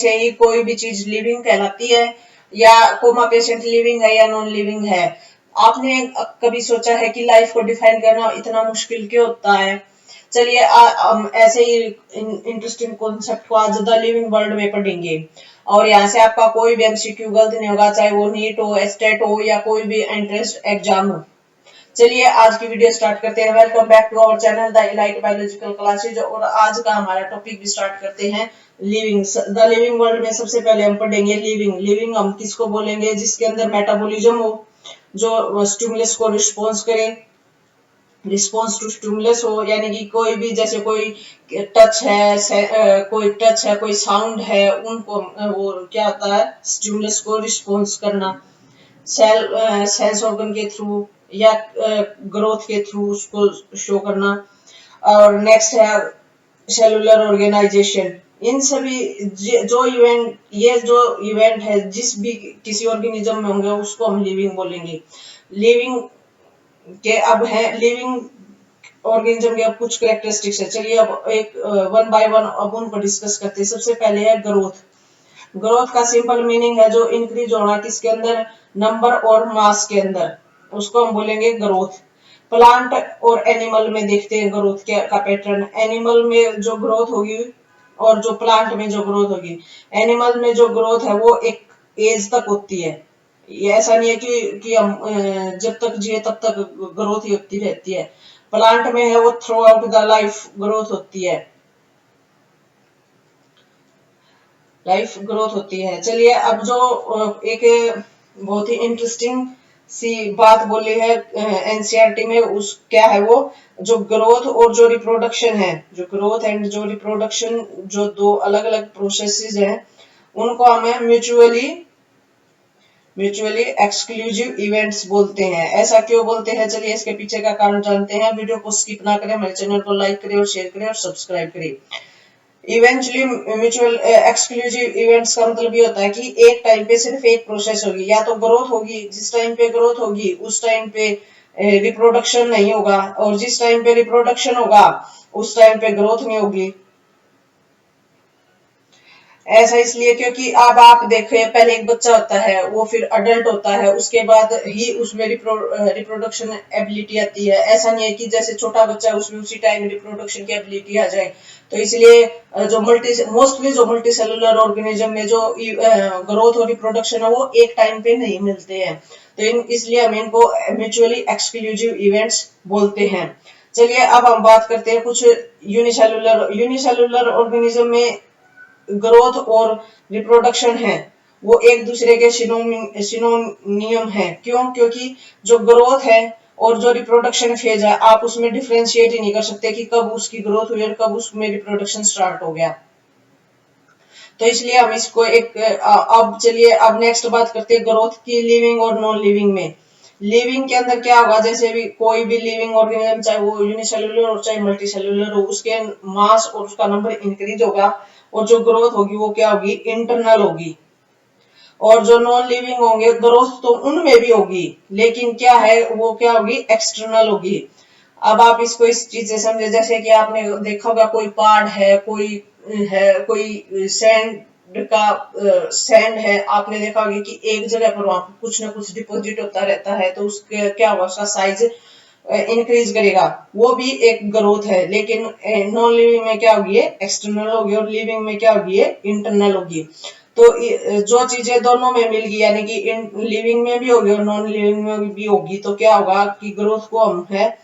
से ही कोई भी चीज लिविंग कहलाती है, या कोमा पेशेंट लिविंग है या नॉन लिविंग है। आपने कभी सोचा है कि लाइफ को डिफाइन करना इतना मुश्किल क्यों होता है? चलिए ऐसे ही इंटरेस्टिंग कॉन्सेप्ट को आज द लिविंग वर्ल्ड में पढ़ेंगे, और यहाँ से आपका कोई भी एमसीक्यू गलत नहीं होगा, चाहे वो नीट हो, एस्टेट हो, या कोई भी एंट्रेंस एग्जाम हो। चलिए आज की वीडियो स्टार्ट करते हैं। Welcome back to our channel the elite biological classes, और आज का हमारा टॉपिक भी स्टार्ट करते हैं लिविंग। द लिविंग वर्ल्ड में सबसे पहले हम पढ़ेंगे लिविंग। लिविंग हम किसको बोलेंगे? जिसके अंदर मेटाबॉलिज्म हो, जो स्टिमुलस को रिस्पॉन्स करे, रिस्पॉन्स टू स्टिमुलस हो, यानी कि कोई भी, जैसे कोई टच है, कोई साउंड है, उनको वो क्या होता है, स्टिमुलस को रिस्पॉन्स करना, सेंस ऑर्गन के थ्रू या ग्रोथ के थ्रू उसको शो करना। और नेक्स्ट है सेलुलर ऑर्गेनाइजेशन। इन सभी जो इवेंट है जिस भी किसी ऑर्गेनिज्म में होंगे उसको हम लिविंग बोलेंगे। लिविंग के अब है लिविंग ऑर्गेनिज्म के अब कुछ कैरेक्टरिस्टिक्स है। चलिए अब एक वन बाय वन अब उनको डिस्कस करते हैं। सबसे पहले है ग्रोथ। ग्रोथ का सिंपल मीनिंग है जो इंक्रीज होना किसके अंदर, नंबर और मास के अंदर, उसको हम बोलेंगे ग्रोथ। प्लांट और एनिमल में देखते हैं ग्रोथ का पैटर्न। एनिमल में जो ग्रोथ होगी और जो प्लांट में जो ग्रोथ होगी, एनिमल में जो ग्रोथ है वो एक एज तक होती है। ये ऐसा नहीं है कि हम जब तक जिए तब तक ग्रोथ ही होती रहती है। प्लांट में है वो through out the life growth होती है, लाइफ ग्रोथ होती है। चलिए अब जो एक बहुत ही इंटरेस्टिंग सी बात बोली है एनसीईआरटी में, उस क्या है वो, जो ग्रोथ और जो रिप्रोडक्शन है, जो ग्रोथ एंड जो रिप्रोडक्शन, जो दो अलग अलग प्रोसेसेस हैं, उनको हमें म्यूचुअली एक्सक्लूसिव इवेंट्स बोलते हैं। ऐसा क्यों बोलते हैं? चलिए इसके पीछे का कारण जानते हैं। वीडियो को स्किप ना करें, मेरे चैनल को लाइक करें और शेयर करें और सब्सक्राइब करें। इवेंचुअली म्यूचुअल एक्सक्लूसिव इवेंट्स का मतलब ये होता है कि एक टाइम पे सिर्फ एक प्रोसेस होगी, या तो ग्रोथ होगी, जिस टाइम पे ग्रोथ होगी उस टाइम पे रिप्रोडक्शन नहीं होगा, और जिस टाइम पे रिप्रोडक्शन होगा उस टाइम पे ग्रोथ नहीं होगी। ऐसा इसलिए क्योंकि अब आप देखें, पहले एक बच्चा होता है, वो फिर अडल्ट होता है, उसके बाद ही उसमें रिप्रोडक्शन एबिलिटी आती है। ऐसा नहीं है कि जैसे छोटा बच्चा है उसमें उसी टाइम रिप्रोडक्शन की एबिलिटी आ जाए। तो इसलिए जो मल्टी सेलुलर ऑर्गेनिज्म में जो ग्रोथ और रिप्रोडक्शन है वो एक टाइम पे नहीं मिलते हैं। तो इसलिए हम इनको म्यूचुअली एक्सक्लूसिव इवेंट्स बोलते हैं। चलिए अब हम बात करते हैं कुछ यूनिसेलुलर ऑर्गेनिज्म में ग्रोथ और रिप्रोडक्शन है वो एक दूसरे के सिनोनियम है। क्यों? क्योंकि जो ग्रोथ है और जो रिप्रोडक्शन फेज है, आप उसमें डिफरेंशिएट ही नहीं कर सकते कि कब उसकी ग्रोथ हुई और कब उसमें रिप्रोडक्शन स्टार्ट हो गया। तो इसलिए हम इसको एक अब चलिए अब नेक्स्ट बात करते हैं ग्रोथ की लिविंग और नॉन लिविंग में। लिविंग के अंदर क्या होगा, जैसे भी कोई भी लिविंग ऑर्गेनिज्म, चाहे वो यूनिसेलुलर और चाहे मल्टी सेलुलर हो, उसके मास और उसका नंबर इंक्रीज होगा, और जो ग्रोथ होगी वो क्या होगी, इंटरनल होगी। और जो नॉन लिविंग होंगे, ग्रोथ तो उनमें भी होगी, लेकिन क्या है वो क्या होगी, एक्सटर्नल होगी। अब आप इसको इस चीज से समझे, जैसे कि आपने देखा होगा कोई पहाड़ है, कोई सैंड है, आपने देखा होगा कि एक जगह पर वहां पर कुछ ना कुछ डिपॉजिट होता रहता है, तो उसके क्या होगा, उसका साइज इंक्रीज करेगा, वो भी एक ग्रोथ है। लेकिन नॉन लिविंग में क्या होगी, एक्सटर्नल होगी, और लिविंग में क्या होगी, इंटरनल होगी। तो जो चीजें दोनों में मिल गई, यानी कि लिविंग में भी होगी और नॉन लिविंग में भी होगी, तो क्या होगा कि ग्रोथ को हम है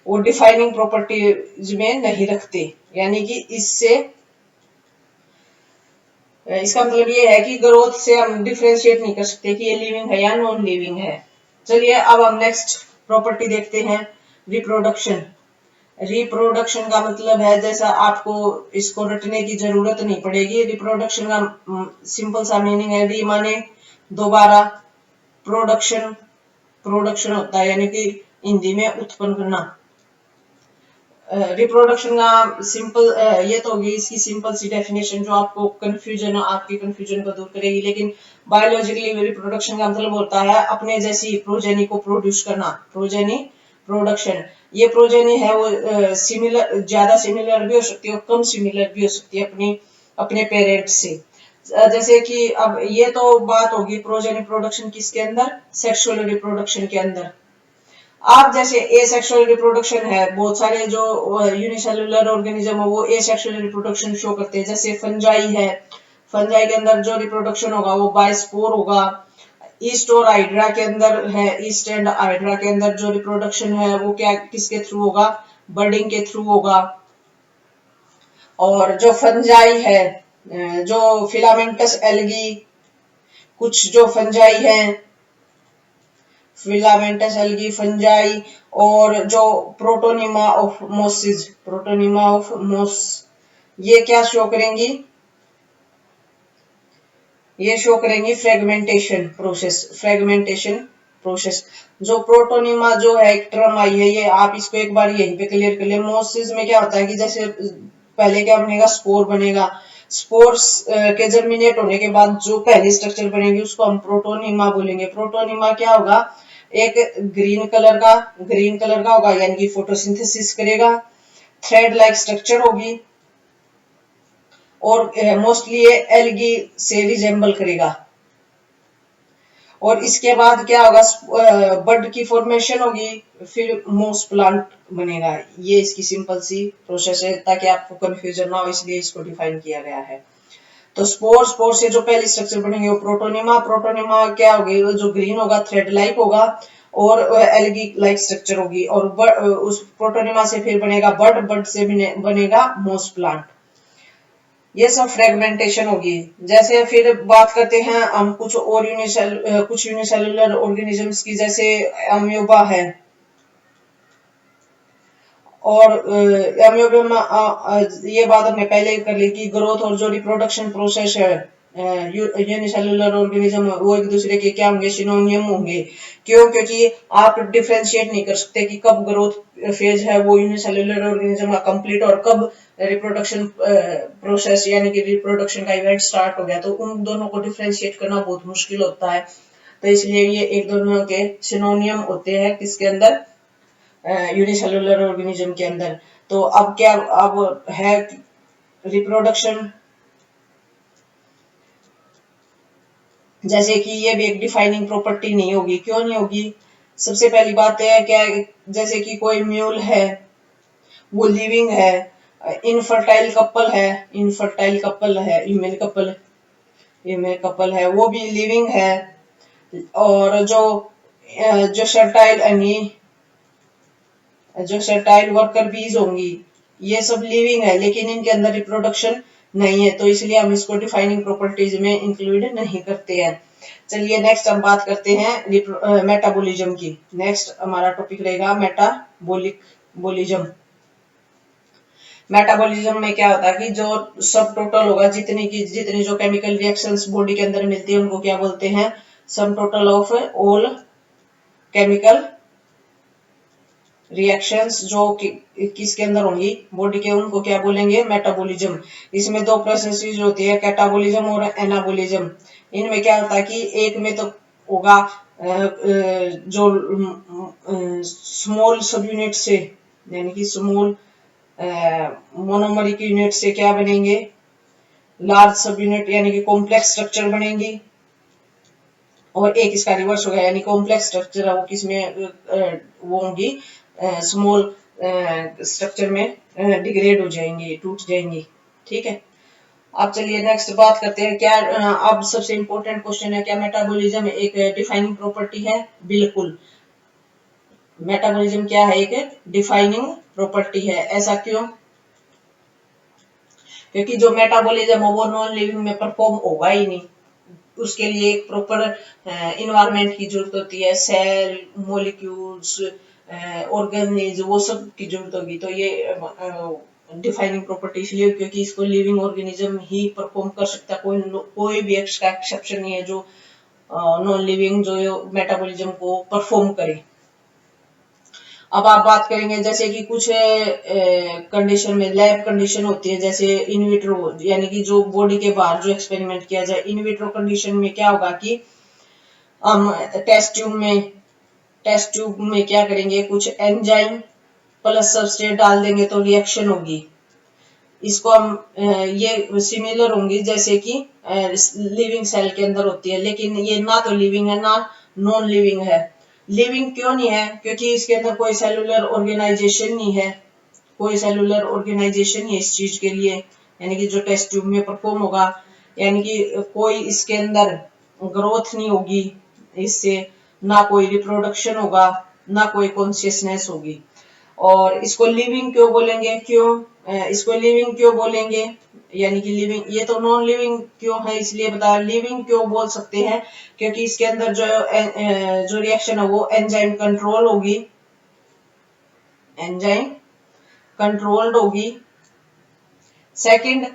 वो डिफाइनिंग प्रॉपर्टीज में नहीं रखते। यानी कि इसका मतलब ये है कि ग्रोथ से हम डिफरेंशिएट नहीं कर सकते कि ये लिविंग है या नॉन लिविंग है। चलिए अब हम नेक्स्ट प्रॉपर्टी देखते हैं, रिप्रोडक्शन। रिप्रोडक्शन का मतलब है, जैसा आपको इसको रटने की जरूरत नहीं पड़ेगी, रिप्रोडक्शन का सिंपल सा मीनिंग है, री माने दोबारा, प्रोडक्शन होता है, यानी कि हिंदी में उत्पन्न करना। रिप्रोडक्शन का सिंपल ये तो होगी इसकी सिंपल सी डेफिनेशन, जो आपको आपकी कंफ्यूजन को दूर करेगी। लेकिन बायोलॉजिकली रिप्रोडक्शन का मतलब होता है अपने जैसी प्रोजेनी को प्रोड्यूस करना, प्रोडक्शन। ये प्रोजेनी है वो सिमिलर, ज्यादा सिमिलर भी हो सकती है और कम सिमिलर भी हो सकती है अपने पेरेंट्स से। जैसे कि अब ये तो बात होगी प्रोजेनी प्रोडक्शन किसके अंदर, सेक्सुअल रिप्रोडक्शन के अंदर। आप जैसे एसेक्सुअल रिप्रोडक्शन है, बहुत सारे जो यूनिसेलुलर ऑर्गेनिज्म है वो एसेक्सुअल रिप्रोडक्शन शो करते हैं, जैसे फंजाई है, फंजाई के अंदर जो रिप्रोडक्शन होगा वो बाय स्पोर होगा। ईस्ट और हाइड्रा के अंदर है, ईस्ट एंड हाइड्रा के अंदर जो रिप्रोडक्शन है वो क्या किसके थ्रू होगा, बर्डिंग के थ्रू होगा। और जो फंजाई है, जो फिलामेंटस एल्गी, कुछ जो फंजाई है, फिलामेंटस एल्गी, फंजाई, और जो प्रोटोनिमा ऑफ मोसिस, प्रोटोनिमा ऑफ मोस, ये क्या शो करेंगी, ये शो करेंगी फ्रेगमेंटेशन प्रोसेस, फ्रेगमेंटेशन प्रोसेस। जो प्रोटोनिमा जो है एक टर्म आई है, ये आप इसको एक बार यहीं पे क्लियर कर ले। मोसिस में क्या होता है कि जैसे पहले क्या बनेगा, स्पोर बनेगा, स्पोर्स के जर्मिनेट होने के बाद जो पहली स्ट्रक्चर बनेगी उसको हम प्रोटोनिमा बोलेंगे। प्रोटोनिमा क्या होगा, एक ग्रीन कलर का होगा, यानी कि फोटोसिंथेसिस करेगा, थ्रेड लाइक स्ट्रक्चर होगी, और मोस्टली ये एल्गी से रिजेंबल करेगा। और इसके बाद क्या होगा, बड की फॉर्मेशन होगी, फिर मोस प्लांट बनेगा। ये इसकी सिंपल सी प्रोसेस है, ताकि आपको कंफ्यूजन ना हो, इसलिए इसको डिफाइन किया गया है। तो स्पोर से जो पहली स्ट्रक्चर बनेंगे वो प्रोटोनिमा, प्रोटोनिमा क्या होगी, जो ग्रीन होगा, थ्रेड लाइक होगा, और एल्गी लाइक स्ट्रक्चर होगी, और उस प्रोटोनिमा से फिर बनेगा बड, बड से बनेगा मोस प्लांट। ये सब फ्रेगमेंटेशन होगी। जैसे फिर बात करते हैं हम कुछ और कुछ यूनिसेलुलर ऑर्गेनिजम्स की, जैसे अम्यूबा है, और अम्यूबा में ये बात हमने पहले कर ली कि ग्रोथ और जो रिप्रोडक्शन प्रोसेस है यूनिसेलुलर ऑर्गेनिज्म, वो एक दूसरे के क्या होंगे, सिनोनियम होंगे। क्यों, क्योंकि आप डिफरेंशिएट नहीं कर सकते कि कब ग्रोथ फेज है वो यूनिसेलुलर ऑर्गेनिज्म का कंप्लीट, और कब रिप्रोडक्शन प्रोसेस यानी कि रिप्रोडक्शन का इवेंट स्टार्ट हो गया। तो उन दोनों को डिफरेंशिएट करना बहुत मुश्किल होता है, तो इसलिए ये एक दोनों के सिनोनियम होते हैं किसके अंदर, यूनिसेलुलर ऑर्गेनिज्म के अंदर। तो अब क्या, अब है रिप्रोडक्शन, जैसे कि ये भी एक डिफाइनिंग प्रॉपर्टी नहीं होगी। क्यों नहीं होगी, सबसे पहली बात है क्या, जैसे कि कोई म्यूल है वो लिविंग है, इनफर्टाइल कपल है, इनफर्टाइल कपल है, ईमेल कपल है, वो भी लिविंग है। और जो सर्टाइल यानी जो सर्टाइल वर्कर बीज होंगी, ये सब लिविंग है, लेकिन इनके अंदर रिप्रोडक्शन नहीं है, तो इसलिए हम इसको डिफाइनिंग प्रॉपर्टीज में इंक्लूड नहीं करते हैं। चलिए नेक्स्ट हम बात करते हैं मेटाबॉलिज्म की। नेक्स्ट हमारा टॉपिक रहेगा मेटाबॉलिज्म। मेटाबॉलिज्म में क्या होता है कि जो सब टोटल होगा, जितनी जो केमिकल रिएक्शंस बॉडी के अंदर मिलती है उनको क्या बोलते हैं, sum total of all chemical reactions जो किसके अंदर होंगी, बॉडी के, उनको क्या बोलेंगे, मेटाबॉलिज्म। इसमें दो प्रोसेसेस होती है, कैटाबॉलिज्म और एनाबॉलिज्म। इनमें क्या होता है कि एक में तो होगा जो स्मॉल सब यूनिट से, यानी कि स्मॉल मोनोमरिक यूनिट से क्या बनेंगे, लार्ज सब यूनिट यानी कि कॉम्प्लेक्स स्ट्रक्चर बनेंगी। और एक इसका रिवर्स हो गया, यानी कॉम्प्लेक्स स्ट्रक्चर है वो किसमें वो होंगी, स्मॉल स्ट्रक्चर में डिग्रेड हो जाएंगी, टूट जाएंगी। ठीक है, अब चलिए नेक्स्ट बात करते हैं। क्या अब सबसे इंपॉर्टेंट क्वेश्चन है, क्या मेटाबॉलिज्म एक डिफाइनिंग प्रॉपर्टी है? बिल्कुल, मेटाबॉलिज्म क्या है, एक डिफाइनिंग प्रॉपर्टी है। ऐसा क्यों? क्योंकि जो मेटाबॉलिज्म है वो नॉन लिविंग में परफॉर्म होगा ही नहीं, उसके लिए एक प्रॉपर इन्वायरमेंट की जरूरत होती है, सेल, मॉलिक्यूल्स, ऑर्गेनिज, वो सब की जरूरत होगी। तो ये डिफाइनिंग प्रॉपर्टी इसलिए क्योंकि इसको लिविंग ऑर्गेनिज्म ही परफॉर्म कर सकता है, कोई भी एक्सेप्शन नहीं है जो नॉन लिविंग जो मेटाबॉलिज्म को परफॉर्म करे। अब आप बात करेंगे जैसे कि कुछ कंडीशन में लैब कंडीशन होती है, जैसे इनविट्रो, यानी कि जो बॉडी के बाहर जो एक्सपेरिमेंट किया जाए। इनविट्रो कंडीशन में क्या होगा कि हम टेस्ट ट्यूब में क्या करेंगे, कुछ एंजाइम प्लस सबस्ट्रेट डाल देंगे तो रिएक्शन होगी। इसको हम ये सिमिलर होंगी जैसे कि लिविंग सेल के अंदर होती है, लेकिन ये ना तो लिविंग है ना नॉन लिविंग है। लिविंग क्यों नहीं है? क्योंकि इसके अंदर कोई सेलुलर ऑर्गेनाइजेशन नहीं है, कोई सेलुलर ऑर्गेनाइजेशन नहीं है इस चीज के लिए, यानी कि जो टेस्ट ट्यूब में परफॉर्म होगा, यानी कि कोई इसके अंदर ग्रोथ नहीं होगी इससे, ना कोई रिप्रोडक्शन होगा, ना कोई कॉन्शियसनेस होगी। और इसको लिविंग क्यों बोलेंगे? इसको लिविंग क्यों बोलेंगे? यानी कि लिविंग, ये तो नॉन लिविंग क्यों है इसलिए बता, लिविंग क्यों बोल सकते हैं? क्योंकि इसके अंदर जो रिएक्शन है वो एंजाइम कंट्रोल होगी, एंजाइम कंट्रोल्ड होगी। सेकंड,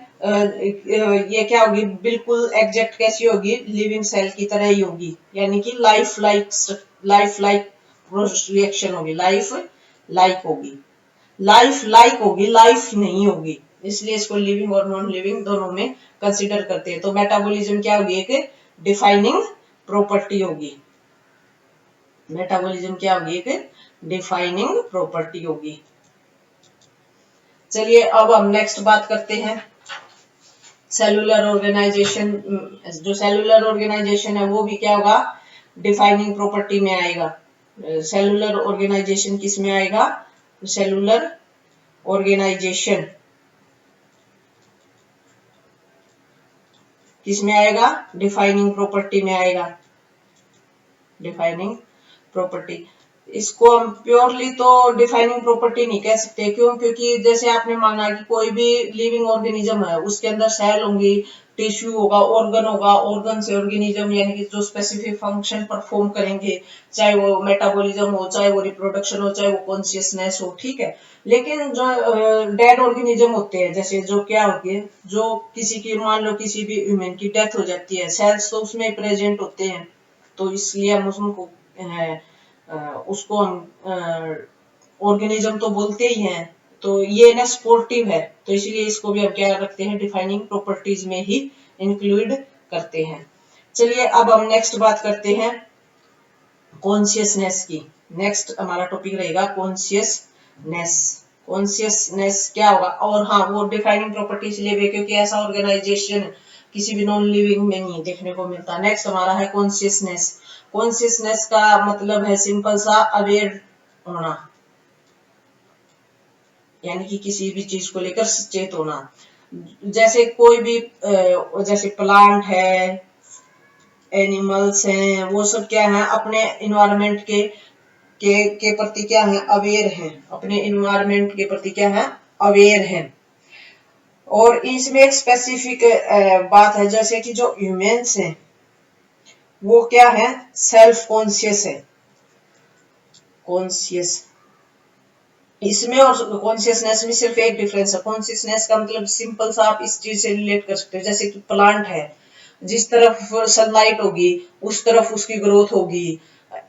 ये क्या होगी? बिल्कुल एग्जैक्ट कैसी होगी? लिविंग सेल की तरह ही होगी, यानी कि लाइफ लाइक रिएक्शन होगी, लाइफ लाइक होगी, लाइफ लाइक होगी, लाइफ नहीं होगी। इसलिए इसको लिविंग और नॉन लिविंग दोनों में कंसीडर करते हैं। तो मेटाबॉलिज्म क्या होगी? एक डिफाइनिंग प्रॉपर्टी होगी। मेटाबॉलिज्म क्या होगी? एक डिफाइनिंग प्रॉपर्टी होगी। चलिए अब हम नेक्स्ट बात करते हैं सेलुलर ऑर्गेनाइजेशन। जो सेलुलर ऑर्गेनाइजेशन है वो भी क्या होगा? डिफाइनिंग प्रॉपर्टी में आएगा। सेलुलर ऑर्गेनाइजेशन किस में आएगा? सेलुलर ऑर्गेनाइजेशन किस में आएगा? डिफाइनिंग प्रॉपर्टी में आएगा, डिफाइनिंग प्रॉपर्टी। इसको हम प्योरली तो डिफाइनिंग प्रॉपर्टी नहीं कह सकते, क्यों? क्योंकि जैसे आपने माना कि कोई भी लिविंग ऑर्गेनिज्म है, उसके अंदर सेल होंगी, टिश्यू होगा, ऑर्गन होगा, ऑर्गन से ऑर्गेनिज्म यानी कि जो स्पेसिफिक फंक्शन परफॉर्म करेंगे, चाहे वो मेटाबॉलिज्म हो, चाहे वो रिप्रोडक्शन हो, चाहे वो कॉन्शियसनेस हो, ठीक है। लेकिन जो डेड ऑर्गेनिज्म होते हैं, जैसे जो क्या होते हैं, जो किसी की, मान लो किसी भी ह्यूमन की डेथ हो जाती है, सेल्स तो उसमें प्रेजेंट होते हैं, तो इसलिए हम उसको हम ऑर्गेनिज्म तो बोलते ही हैं। तो ये ना स्पोर्टिव है, तो इसलिए इसको भी हम क्या रखते हैं? डिफाइनिंग प्रॉपर्टीज में ही इंक्लूड करते हैं। चलिए अब हम नेक्स्ट बात करते हैं कॉन्शियसनेस की। नेक्स्ट हमारा टॉपिक रहेगा कॉन्शियसनेस। कॉन्शियसनेस क्या होगा? और हाँ, वो डिफाइनिंग प्रॉपर्टी इसलिए भी क्योंकि ऐसा ऑर्गेनाइजेशन किसी भी नॉन लिविंग में नहीं देखने को मिलता। नेक्स्ट हमारा है कॉन्शियसनेस। कॉन्शियसनेस का मतलब है सिंपल सा अवेयर होना, यानी कि किसी भी चीज को लेकर सचेत होना। जैसे कोई भी जैसे प्लांट है, एनिमल्स हैं, वो सब क्या है? अपने इन्वायरमेंट के प्रति क्या है? अवेयर हैं। अपने इन्वायरमेंट के प्रति क्या है? अवेयर हैं। और इसमें एक स्पेसिफिक बात है, जैसे कि जो ह्यूमंस हैं वो क्या है? सेल्फ कॉन्शियस है, कॉन्शियस। इसमें और कॉन्शियसनेस में सिर्फ एक डिफरेंस है। कॉन्शियसनेस का मतलब सिंपल सा आप इस चीज से रिलेट कर सकते हो, जैसे कि प्लांट है, जिस तरफ सनलाइट होगी उस तरफ उसकी ग्रोथ होगी।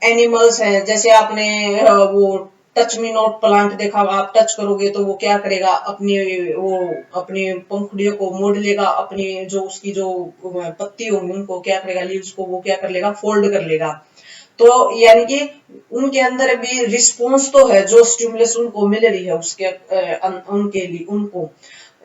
एनिमल्स हैं, जैसे आपने वो टच मी नॉट प्लांट देखा होगा, आप टच करोगे तो वो क्या करेगा? अपनी पंखुड़ियों को मोड़ लेगा, अपनी जो उसकी जो पत्ती होंगी उनको क्या करेगा? लीव्स को वो क्या कर लेगा? फोल्ड कर लेगा। तो यानी कि उनके अंदर भी रिस्पॉन्स तो है, जो स्टिमुलस उनको मिल रही है उसके उनके लिए उनको।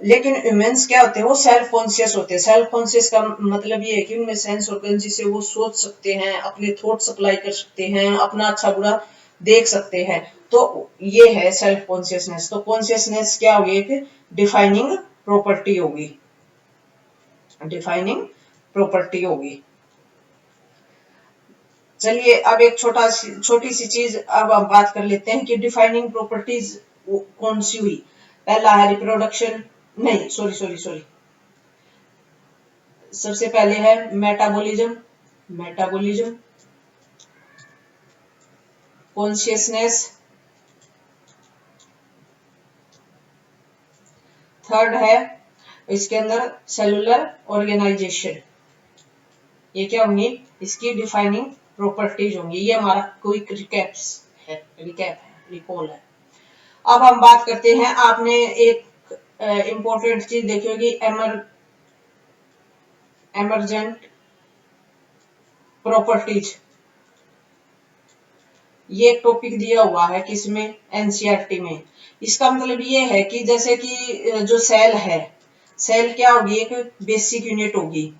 लेकिन ह्यूमंस क्या होते हैं? वो सेल्फ कॉन्शियस होते हैं। सेल्फ कॉन्शियस का मतलब ये है कि उनमें सेंस ऑर्गन जिससे वो सोच सकते हैं, अपने थॉट सप्लाई कर सकते हैं, अपना अच्छा बुरा देख सकते हैं। तो ये है सेल्फ कॉन्शियसनेस। तो कॉन्शियसनेस क्या होगी? एक डिफाइनिंग प्रॉपर्टी होगी, डिफाइनिंग प्रॉपर्टी होगी। चलिए अब एक छोटी सी चीज अब हम बात कर लेते हैं कि डिफाइनिंग प्रॉपर्टीज कौन सी हुई। पहला है रिप्रोडक्शन, नहीं सॉरी सॉरी सॉरी, सबसे पहले है मेटाबॉलिज्म, मेटाबॉलिज्म, कॉन्शियसनेस, थर्ड है इसके अंदर सेलुलर ऑर्गेनाइजेशन। ये क्या होंगी? इसकी डिफाइनिंग प्रॉपर्टीज होंगी। ये हमारा क्विक रिकैप है, रिकॉल है। अब हम बात करते हैं, आपने एक इंपॉर्टेंट चीज देखी होगी, एमरजेंट प्रॉपर्टीज। ये एक टॉपिक दिया हुआ है किसमें, एनसीईआरटी में। इसका मतलब ये है कि जैसे कि जो सेल है, सेल क्या होगी, एक बेसिक यूनिट होगी।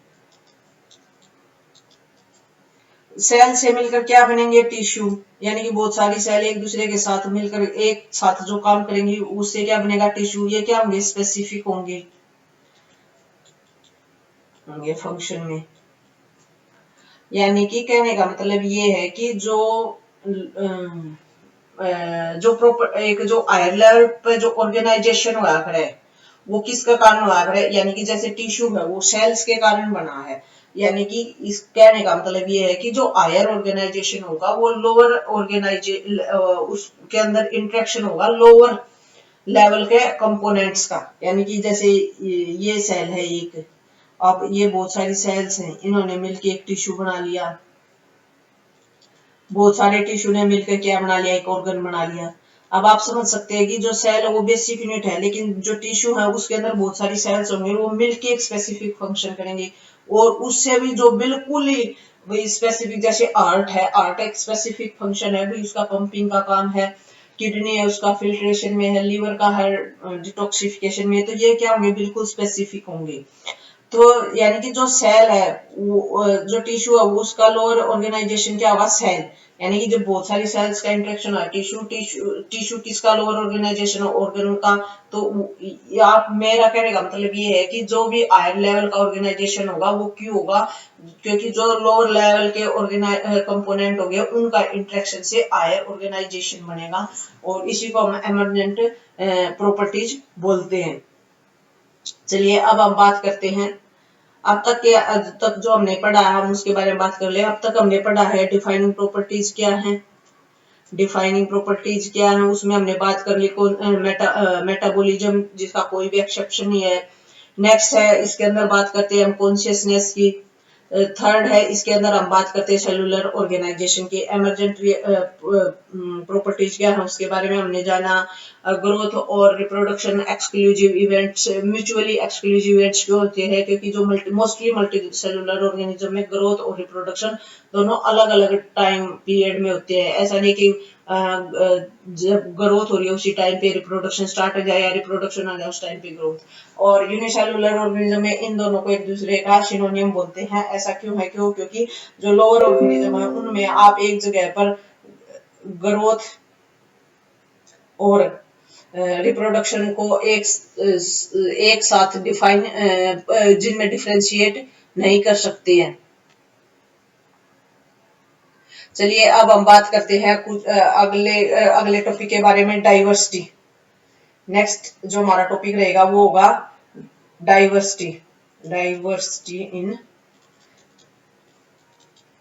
सेल से मिलकर क्या बनेंगे, टिश्यू, यानी कि बहुत सारी सेल एक दूसरे के साथ मिलकर एक साथ जो काम करेंगी उससे क्या बनेगा, टिश्यू। ये क्या होंगे, स्पेसिफिक होंगे फंक्शन में। यानी कि कहने का मतलब ये है कि जो हायर लेवल पे जो ऑर्गेनाइजेशन हुआ है वो किसका कारण हुआ है, यानी कि जैसे टिश्यू है वो सेल्स के कारण बना है। यानी कि इस कहने का मतलब ये है कि जो हायर ऑर्गेनाइजेशन होगा वो लोअर उसके अंदर इंटरेक्शन होगा लोअर लेवल के कंपोनेंट्स का। यानी कि जैसे ये सेल है एक, अब ये बहुत सारी सेल्स हैं, इन्होंने मिलकर एक टिश्यू बना लिया, बहुत सारे टिश्यू ने मिलकर क्या बना लिया, एक ऑर्गन बना लिया। अब आप समझ सकते हैं कि जो सेल है वो बेसिक यूनिट है, लेकिन जो टिश्यू है उसके अंदर बहुत सारी सेल्स होंगे, वो मिलकर एक स्पेसिफिक फंक्शन करेंगे। और उससे भी जो बिल्कुल ही वही स्पेसिफिक, जैसे आर्ट है, आर्ट एक स्पेसिफिक फंक्शन है, भाई उसका पंपिंग का काम है, किडनी है उसका फिल्ट्रेशन में है, लीवर का है डिटॉक्सिफिकेशन में, तो ये क्या होंगे, बिल्कुल स्पेसिफिक होंगे। तो यानी कि जो सेल है वो जो टिश्यू है उसका लोअर ऑर्गेनाइजेशन क्या होगा, सेल। यानी कि जब बहुत सारी सेल्स का इंटरेक्शन है, टिश्यू टिश्यू टिश्यू किसका लोअर ऑर्गेनाइजेशन है, ऑर्गन का। तो आप, मेरा कहने का मतलब ये है कि जो भी हायर लेवल का ऑर्गेनाइजेशन होगा वो क्यों होगा, क्योंकि जो लोअर लेवल के कंपोनेंट हो गए उनका इंटरेक्शन से हायर ऑर्गेनाइजेशन बनेगा, और इसी को हम एमर्जेंट प्रॉपर्टीज बोलते हैं। चलिए अब हम बात करते हैं, अब तक जो हमने पढ़ा है हम उसके बारे में बात कर ले। अब तक हमने पढ़ा है डिफाइनिंग प्रॉपर्टीज क्या है, डिफाइनिंग प्रॉपर्टीज क्या है, उसमें हमने बात कर ली मेटाबॉलिज्म, जिसका कोई भी एक्सेप्शन नहीं है। नेक्स्ट है, इसके अंदर बात करते हैं हम कॉन्शियसनेस की। थर्ड है, इसके अंदर हम बात करते हैं सेलुलर ऑर्गेनाइजेशन की। एमरजेंट प्रॉपर्टीज क्या है उसके बारे में हमने जाना। ग्रोथ और reproduction exclusive events, mutually exclusive events क्यों होते हैं, क्योंकि जो मोस्टली मल्टी सेलुलर ऑर्गेनिज्म में ग्रोथ और रिप्रोडक्शन दोनों अलग अलग टाइम पीरियड में होते हैं। ऐसा नहीं कि जब ग्रोथ हो रही है उसी टाइम पे रिप्रोडक्शन स्टार्ट हो जाए, या रिप्रोडक्शन आ जाए उस टाइम पे ग्रोथ। और यूनिसेलुलर ऑर्गेनिज्म में इन दोनों को एक दूसरे का सिनोनिम बोलते हैं। ऐसा क्यों है, क्योंकि जो लोअर ऑर्गेनिज्म है उनमें आप एक जगह पर ग्रोथ और रिप्रोडक्शन को एक साथ डिफाइन, जिनमें डिफरेंशिएट नहीं कर सकते हैं। चलिए अब हम बात करते हैं कुछ अगले टॉपिक के बारे में, डाइवर्सिटी। नेक्स्ट जो हमारा टॉपिक रहेगा वो होगा diversity, diversity in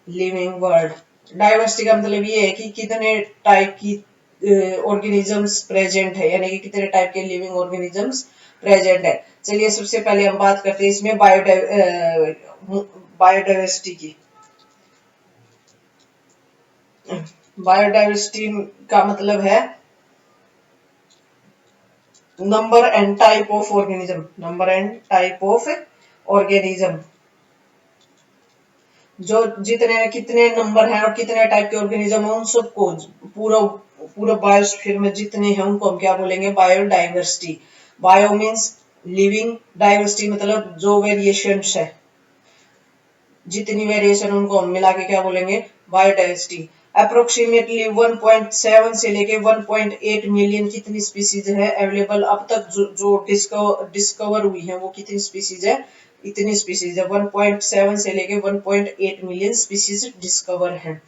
living world. Diversity का मतलब ये है कि कितने टाइप की ऑर्गेनिजम्स प्रेजेंट है, यानी कि कितने टाइप के लिविंग ऑर्गेनिजम्स प्रेजेंट है। चलिए सबसे पहले हम बात करते हैं इसमें बायोडाइवर्सिटी की। बायोडाइवर्सिटी का मतलब है number and type of organism, number and type of organism, जो जितने कितने नंबर हैं और कितने टाइप के ऑर्गेनिज्म है उन सबको पूरा पूरा बायोस्फीयर में जितने हैं उनको हम क्या बोलेंगे, biodiversity. Bio means living, diversity मतलब जो वेरिएशंस है, जितनी वेरिएशन उनको हम मिला के क्या बोलेंगे, बायोडाइवर्सिटी। अप्रोक्सीमेटली 1.7 से लेके 1.8 मिलियन कितनी स्पीसीज है अवेलेबल अब तक, जो डिस्कवर हुई है वो कितनी स्पीसीज है, इतनी स्पीसीज है। 1.7 से लेके 1.8 मिलियन स्पीसीज डिस्कवर है।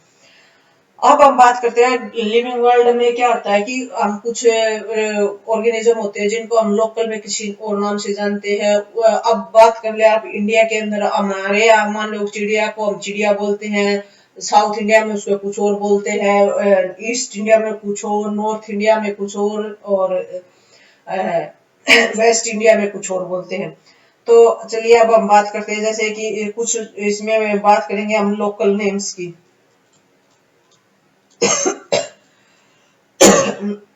अब हम बात करते हैं लिविंग वर्ल्ड में क्या होता है कि हम कुछ ऑर्गेनिज्म होते हैं जिनको हम लोकल में किसी और नाम से जानते हैं। अब बात कर ले आप इंडिया के अंदर, हमारे यहाँ मान लो चिड़िया को हम चिड़िया बोलते हैं, साउथ इंडिया में उसको कुछ और बोलते हैं, ईस्ट इंडिया में कुछ और, नॉर्थ इंडिया में कुछ और वेस्ट इंडिया में कुछ और बोलते हैं। तो चलिए अब हम बात करते हैं, जैसे कि कुछ इसमें बात करेंगे हम लोकल नेम्स की।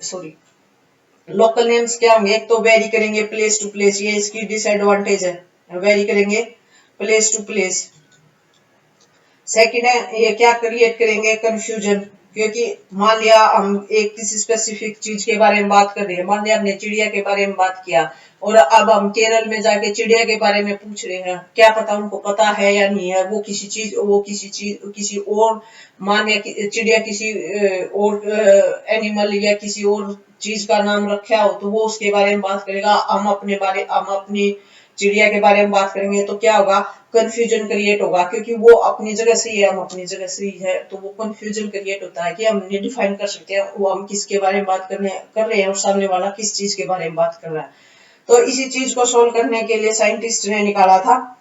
सॉरी, लोकल नेम्स क्या होंगे, एक तो वेरी करेंगे प्लेस टू प्लेस, ये इसकी डिसएडवांटेज है, वेरी करेंगे प्लेस टू प्लेस। सेकंड है, ये क्या क्रिएट करेंगे, कंफ्यूजन, क्योंकि मान लिया हम एक किसी स्पेसिफिक चीज के बारे में बात कर रहे हैं, मान लिया हमने चिड़िया के बारे में बात किया और अब हम केरल में जाके चिड़िया के बारे में पूछ रहे हैं, क्या पता उनको पता है या नहीं है, वो किसी और, मान लिया चिड़िया किसी और एनिमल या किसी और चीज का नाम रखा हो तो वो उसके बारे में बात करेगा, हम अपनी चिड़िया के बारे में बात करेंगे तो क्या होगा, कंफ्यूजन क्रिएट होगा, क्योंकि वो अपनी जगह सही है, हम अपनी जगह सही है, तो वो कंफ्यूजन क्रिएट होता है कि हम नहीं डिफाइन कर सकते हैं वो हम किसके बारे में बात कर रहे हैं और सामने वाला किस चीज के बारे में बात कर रहा है। तो इसी चीज को सोल्व करने के लिए साइंटिस्ट ने निकाला था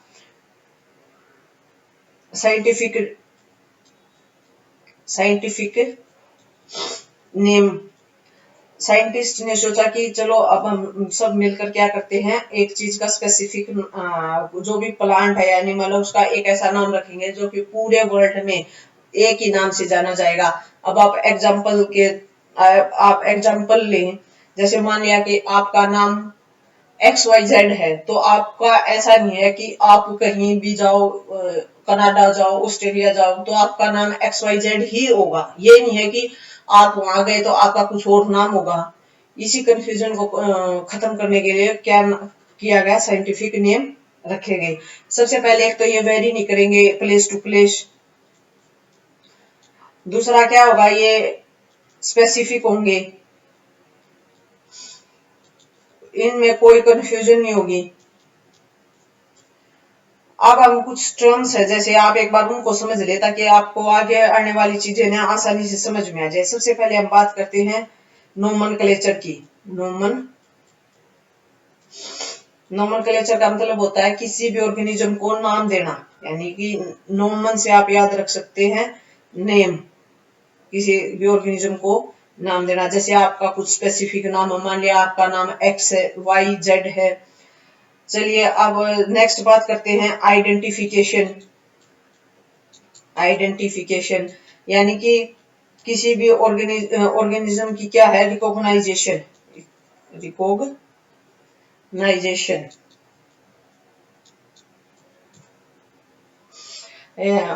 साइंटिफिक नेम। साइंटिस्ट ने सोचा कि चलो अब हम सब मिलकर क्या करते हैं, एक चीज का स्पेसिफिक जो भी प्लांट है एनिमल है उसका एक ऐसा नाम रखेंगे जो कि पूरे वर्ल्ड में एक ही नाम से जाना जाएगा। अब आप एग्जांपल लें, जैसे मान लिया कि आपका नाम XYZ है, तो आपका ऐसा नहीं है कि आप कहीं भी जाओ, कनाडा जाओ, ऑस्ट्रेलिया जाओ, तो आपका नाम XYZ ही होगा, ये नहीं है कि आप वहां गए तो आपका कुछ और नाम होगा। इसी कंफ्यूजन को खत्म करने के लिए क्या किया गया, साइंटिफिक नेम रखे गए। सबसे पहले एक तो ये वेरी नहीं करेंगे प्लेस टू प्लेस, दूसरा क्या होगा, ये स्पेसिफिक होंगे, इनमें कोई कंफ्यूजन नहीं होगी। अब हम कुछ टर्म्स है, जैसे आप एक बार उनको समझ ले ताकि आपको आगे आने वाली चीजें ना आसानी से समझ में आ जाए। सबसे पहले हम बात करते हैं नोमेनक्लेचर की। नोमेनक्लेचर का मतलब होता है किसी भी ऑर्गेनिज्म को नाम देना, यानी कि नोमन से आप याद रख सकते हैं नेम, किसी भी ऑर्गेनिज्म को नाम देना। जैसे आपका कुछ स्पेसिफिक नाम, मान लिया आपका नाम X है, YZ है। चलिए अब नेक्स्ट बात करते हैं आइडेंटिफिकेशन, यानी कि किसी भी ऑर्गेनिज्म की क्या है, रिकॉग्नाइजेशन।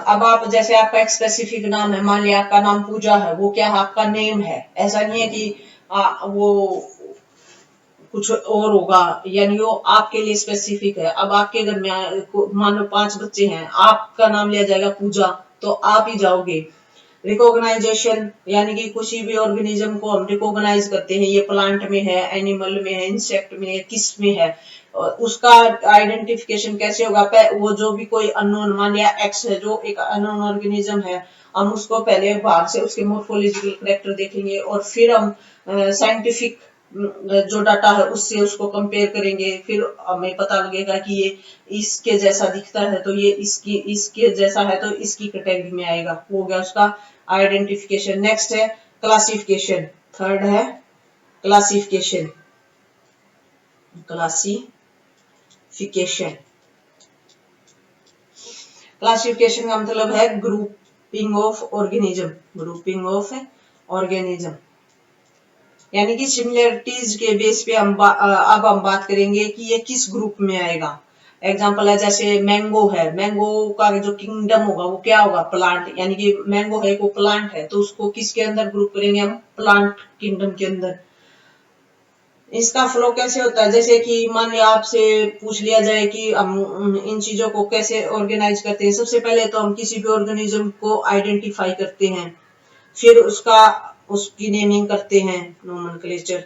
अब आप जैसे आपका एक स्पेसिफिक नाम है, मान लिया आपका नाम पूजा है, वो क्या है, आपका नेम है, ऐसा नहीं है कि वो कुछ और होगा, यानी वो आपके लिए स्पेसिफिक है। अब आपके घर में मान लो 5 बच्चे हैं, आपका नाम लिया जाएगा पूजा, तो आप ही जाओगे। रिकॉग्नाइजेशन, यानी कि किसी भी ऑर्गेनिज्म को हम रिकॉग्नाइज करते हैं, ये प्लांट में है, एनिमल में है, इंसेक्ट में है, किस में है, उसका आइडेंटिफिकेशन कैसे होगा, वो जो भी कोई अननोन, मान लिया एक्स है जो एक अननोन ऑर्गेनिज्म है, हम उसको पहले बाहर से उसके मोर्फोलॉजिकल कैरेक्टर देखेंगे और फिर हम साइंटिफिक जो डाटा है उससे उसको कंपेयर करेंगे, फिर हमें पता लगेगा कि ये इसके जैसा दिखता है तो ये इसके जैसा है तो इसकी कैटेगरी में आएगा। हो गया उसका आइडेंटिफिकेशन। नेक्स्ट है क्लासिफिकेशन, थर्ड है क्लासिफिकेशन। क्लासिफिकेशन का मतलब है ग्रुपिंग ऑफ ऑर्गेनिज्म, यानी कि सिमिलरिटीज के बेस पे अब हम बात करेंगे कि ये किस ग्रुप में आएगा। एग्जांपल है जैसे मैंगो है, मैंगो का जो किंगडम होगा वो क्या होगा, प्लांट, यानी कि मैंगो है वो प्लांट है, तो उसको किसके अंदर ग्रुप करेंगे हम, प्लांट किंगडम के अंदर। इसका फ्लो कैसे होता है, जैसे कि मान लिया आपसे पूछ लिया जाए कि हम इन चीजों को कैसे ऑर्गेनाइज करते हैं। सबसे पहले तो हम किसी भी ऑर्गेनिज्म को आइडेंटिफाई करते हैं, फिर उसकी नेमिंग करते हैं, नोमेनक्लेचर।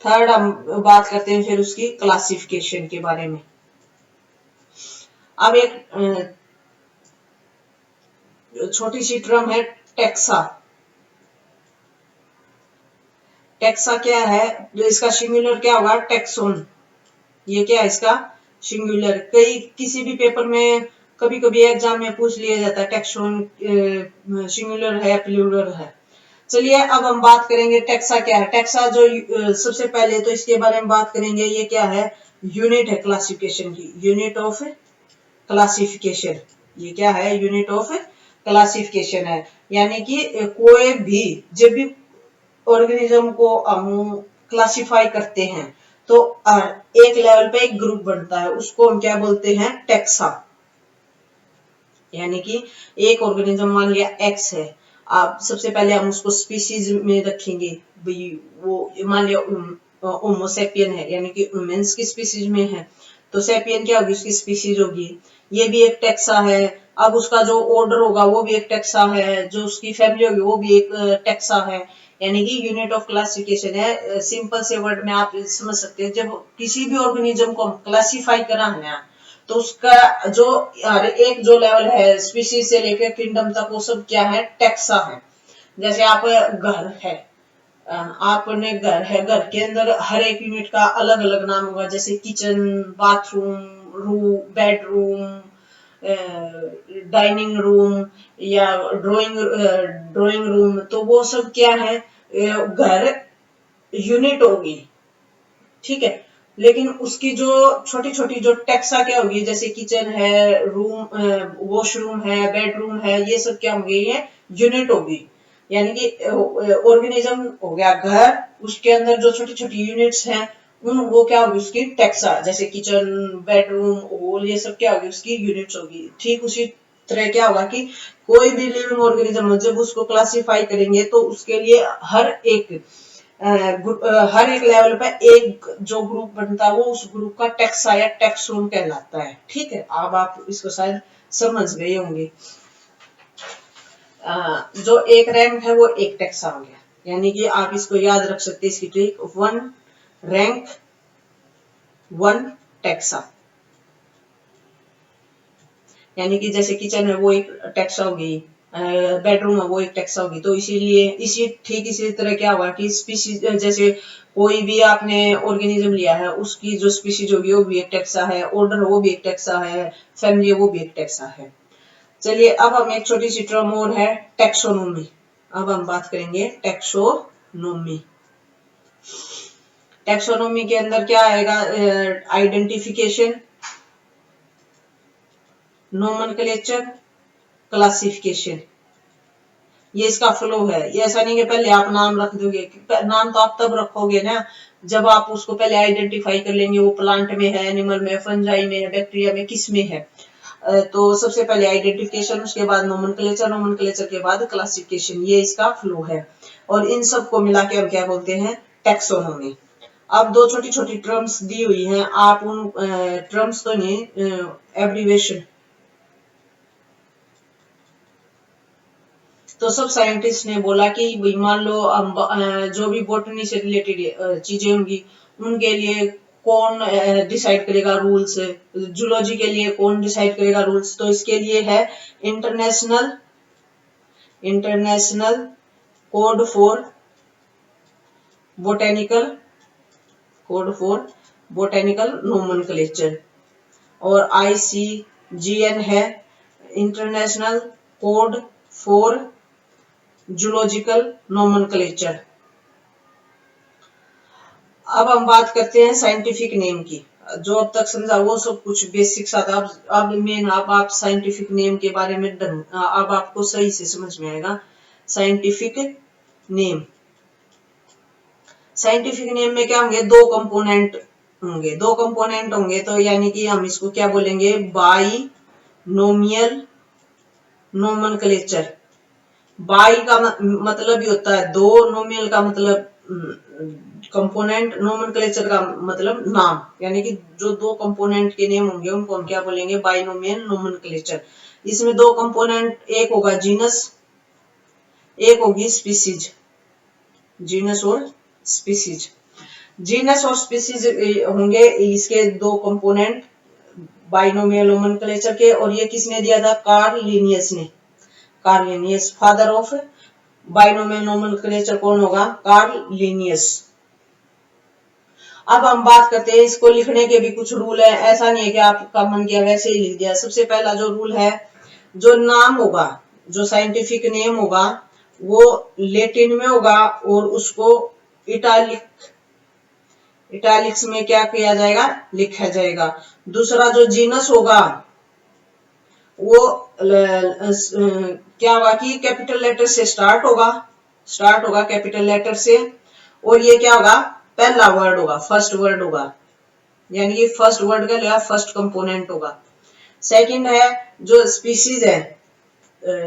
थर्ड हम बात करते हैं फिर उसकी क्लासिफिकेशन के बारे में। अब एक छोटी सी टर्म है टेक्सा। टेक्सा क्या है, जो इसका सिंगुलर क्या होगा, टेक्सोन। ये क्या है इसका सिंगुलर। किसी भी पेपर में कभी कभी एग्जाम में पूछ लिया जाता है टेक्सोन सिंगुलर है प्लूरल है। चलिए अब हम बात करेंगे टेक्सा क्या है। टेक्सा जो सबसे पहले तो इसके बारे में बात करेंगे, ये क्या है, यूनिट है क्लासिफिकेशन की, यूनिट ऑफ क्लासिफिकेशन। ये क्या है, यूनिट ऑफ क्लासिफिकेशन है, यानी कि कोई भी जब भी ऑर्गेनिज्म को हम क्लासिफाई करते हैं तो एक लेवल पे एक ग्रुप बनता है, उसको हम क्या बोलते हैं, टेक्सा। यानी कि एक ऑर्गेनिज्म मान लिया एक्स है, आप सबसे पहले हम उसको स्पीशीज में रखेंगे भाई, वो मान लिया होमोसेपियन है यानी कि ह्यूमंस की स्पीशीज में है, तो सेपियन क्या होगी, उसकी स्पीशीज होगी। ये भी एक टैक्सा है। अब उसका जो ऑर्डर होगा वो भी एक टैक्सा है, जो उसकी फैमिली होगी वो भी एक टैक्सा है, यानी कि यूनिट ऑफ क्लासिफिकेशन है। सिंपल से वर्ड में आप समझ सकते हैं, जब किसी भी ऑर्गेनिज्म को हम क्लासिफाई करा है तो उसका जो हर एक जो लेवल है स्पीशीज से लेकर किंगडम तक, वो सब क्या है, टैक्सा है। जैसे आप घर है, आपने घर है, घर के अंदर हर एक यूनिट का अलग अलग नाम होगा, जैसे kitchen, bathroom, room, bedroom, dining room या ड्राइंग रूम, तो वो सब क्या है, घर यूनिट होगी, ठीक है। लेकिन उसकी जो छोटी छोटी जो टैक्सा क्या होगी, जैसे किचन है, रूम, वॉशरूम है, बेडरूम है, ये सब क्या होंगे, ये यूनिट होगी। यानी कि ऑर्गेनिज्म हो गया घर, उसके अंदर जो छोटी छोटी यूनिट्स हैं उन वो क्या होगी, उसकी टैक्सा, जैसे किचन, बेडरूम, हॉल, ये सब क्या होगी, उसकी यूनिट्स होगी। ठीक उसी तरह क्या होगा कि कोई भी लिविंग ऑर्गेनिज्म जब उसको क्लासिफाई करेंगे तो उसके लिए हर एक लेवल पे एक जो ग्रुप बनता है वो उस ग्रुप का टैक्सा या टैक्सोन कहलाता है। ठीक है, अब आप इसको शायद समझ गए होंगे। जो एक रैंक है वो एक टैक्सा हो गया, यानी कि आप इसको याद रख सकते हैं, इसकी trick, one rank one taxa, यानी कि जैसे किचन है वो एक टैक्सा होगी, बेडरूम है वो एक टैक्सा होगी, तो इसीलिए ठीक इसी तरह क्या हुआ कि स्पीशीज, जैसे कोई भी आपने ऑर्गेनिज्म लिया है उसकी जो स्पीशीज होगी वो भी एक टैक्सा है, ऑर्डर वो भी एक टैक्सा है, फैमिली वो भी एक टैक्सा है। चलिए अब हम एक छोटी सी टर्म और है, टैक्सोनोमी। अब हम बात करेंगे टैक्सोनोमी। टैक्सोनोमी के अंदर क्या आएगा, आइडेंटिफिकेशन, नोमेनक्लेचर, क्लासिफिकेशन, ये इसका फ्लो है। ये ऐसा नहीं कि पहले आप नाम रख दोगे, नाम तो आप तब रखोगे ना जब आप उसको पहले आइडेंटिफाई कर लेंगे, वो प्लांट में है, एनिमल में, फंजाई में है, बैक्टीरिया में, किस में है। तो सबसे पहले आइडेंटिफिकेशन, उसके बाद नोमेनक्लेचर, नोमेनक्लेचर के बाद क्लासिफिकेशन, ये इसका फ्लो है। और इन सबको मिला के हम क्या बोलते हैं, टैक्सोनोमी। अब दो छोटी छोटी टर्म्स दी हुई हैं, आप उन टर्म्स तो नहीं, एब्रीवेशन, तो सब साइंटिस्ट ने बोला कि भाई मान लो जो भी बॉटनी से रिलेटेड चीजें होंगी उनके लिए कौन डिसाइड करेगा रूल्स, जूलॉजी के लिए कौन डिसाइड करेगा रूल्स, तो इसके लिए है international international code for botanical nomenclature, और ICGN है international code for zoological nomenclature. अब हम बात करते हैं साइंटिफिक नेम की। जो अब तक समझा वो सब कुछ बेसिक्स आता, अब मेन आप साइंटिफिक नेम के बारे में अब आपको सही से समझ में आएगा। साइंटिफिक नेम, साइंटिफिक नेम में क्या होंगे, दो कंपोनेंट होंगे, तो यानी कि हम इसको क्या बोलेंगे, बाइनोमियल नोमेनक्लेचर। बाई का मतलब ही होता है दो, नोमियल का मतलब कंपोनेंट, नोमेनक्लेचर का मतलब नाम, यानी कि जो दो कंपोनेंट के नेम होंगे उनको हम क्या बोलेंगे, बाइनोमियल नोमेनक्लेचर। इसमें दो कंपोनेंट, एक होगा जीनस, एक होगी स्पीसीज, जीनस और स्पीसीज। जीनस और स्पीसीज होंगे इसके दो कंपोनेंट बाइनोमियल नोमेनक्लेचर के, और ये किसने दिया था, कार्ल लिनियस ने। Karl Linnaeus, father of binomial nomenclature कौन होगा, कार्ल लिनियस। अब हम बात करते हैं, इसको लिखने के भी कुछ रूल है, ऐसा नहीं है कि आपका मन किया वैसे ही लिख दिया। सबसे पहला जो रूल है, जो नाम होगा, जो साइंटिफिक नेम होगा वो लैटिन में होगा और उसको इटालिक्स में क्या किया जाएगा, लिखा जाएगा। दूसरा जो जीनस होगा वो क्या होगा कि कैपिटल लेटर से स्टार्ट होगा कैपिटल लेटर से, और ये क्या होगा, पहला वर्ड होगा, फर्स्ट वर्ड होगा, यानी कि फर्स्ट वर्ड का लिया फर्स्ट कंपोनेंट होगा। सेकंड है जो स्पीशीज है,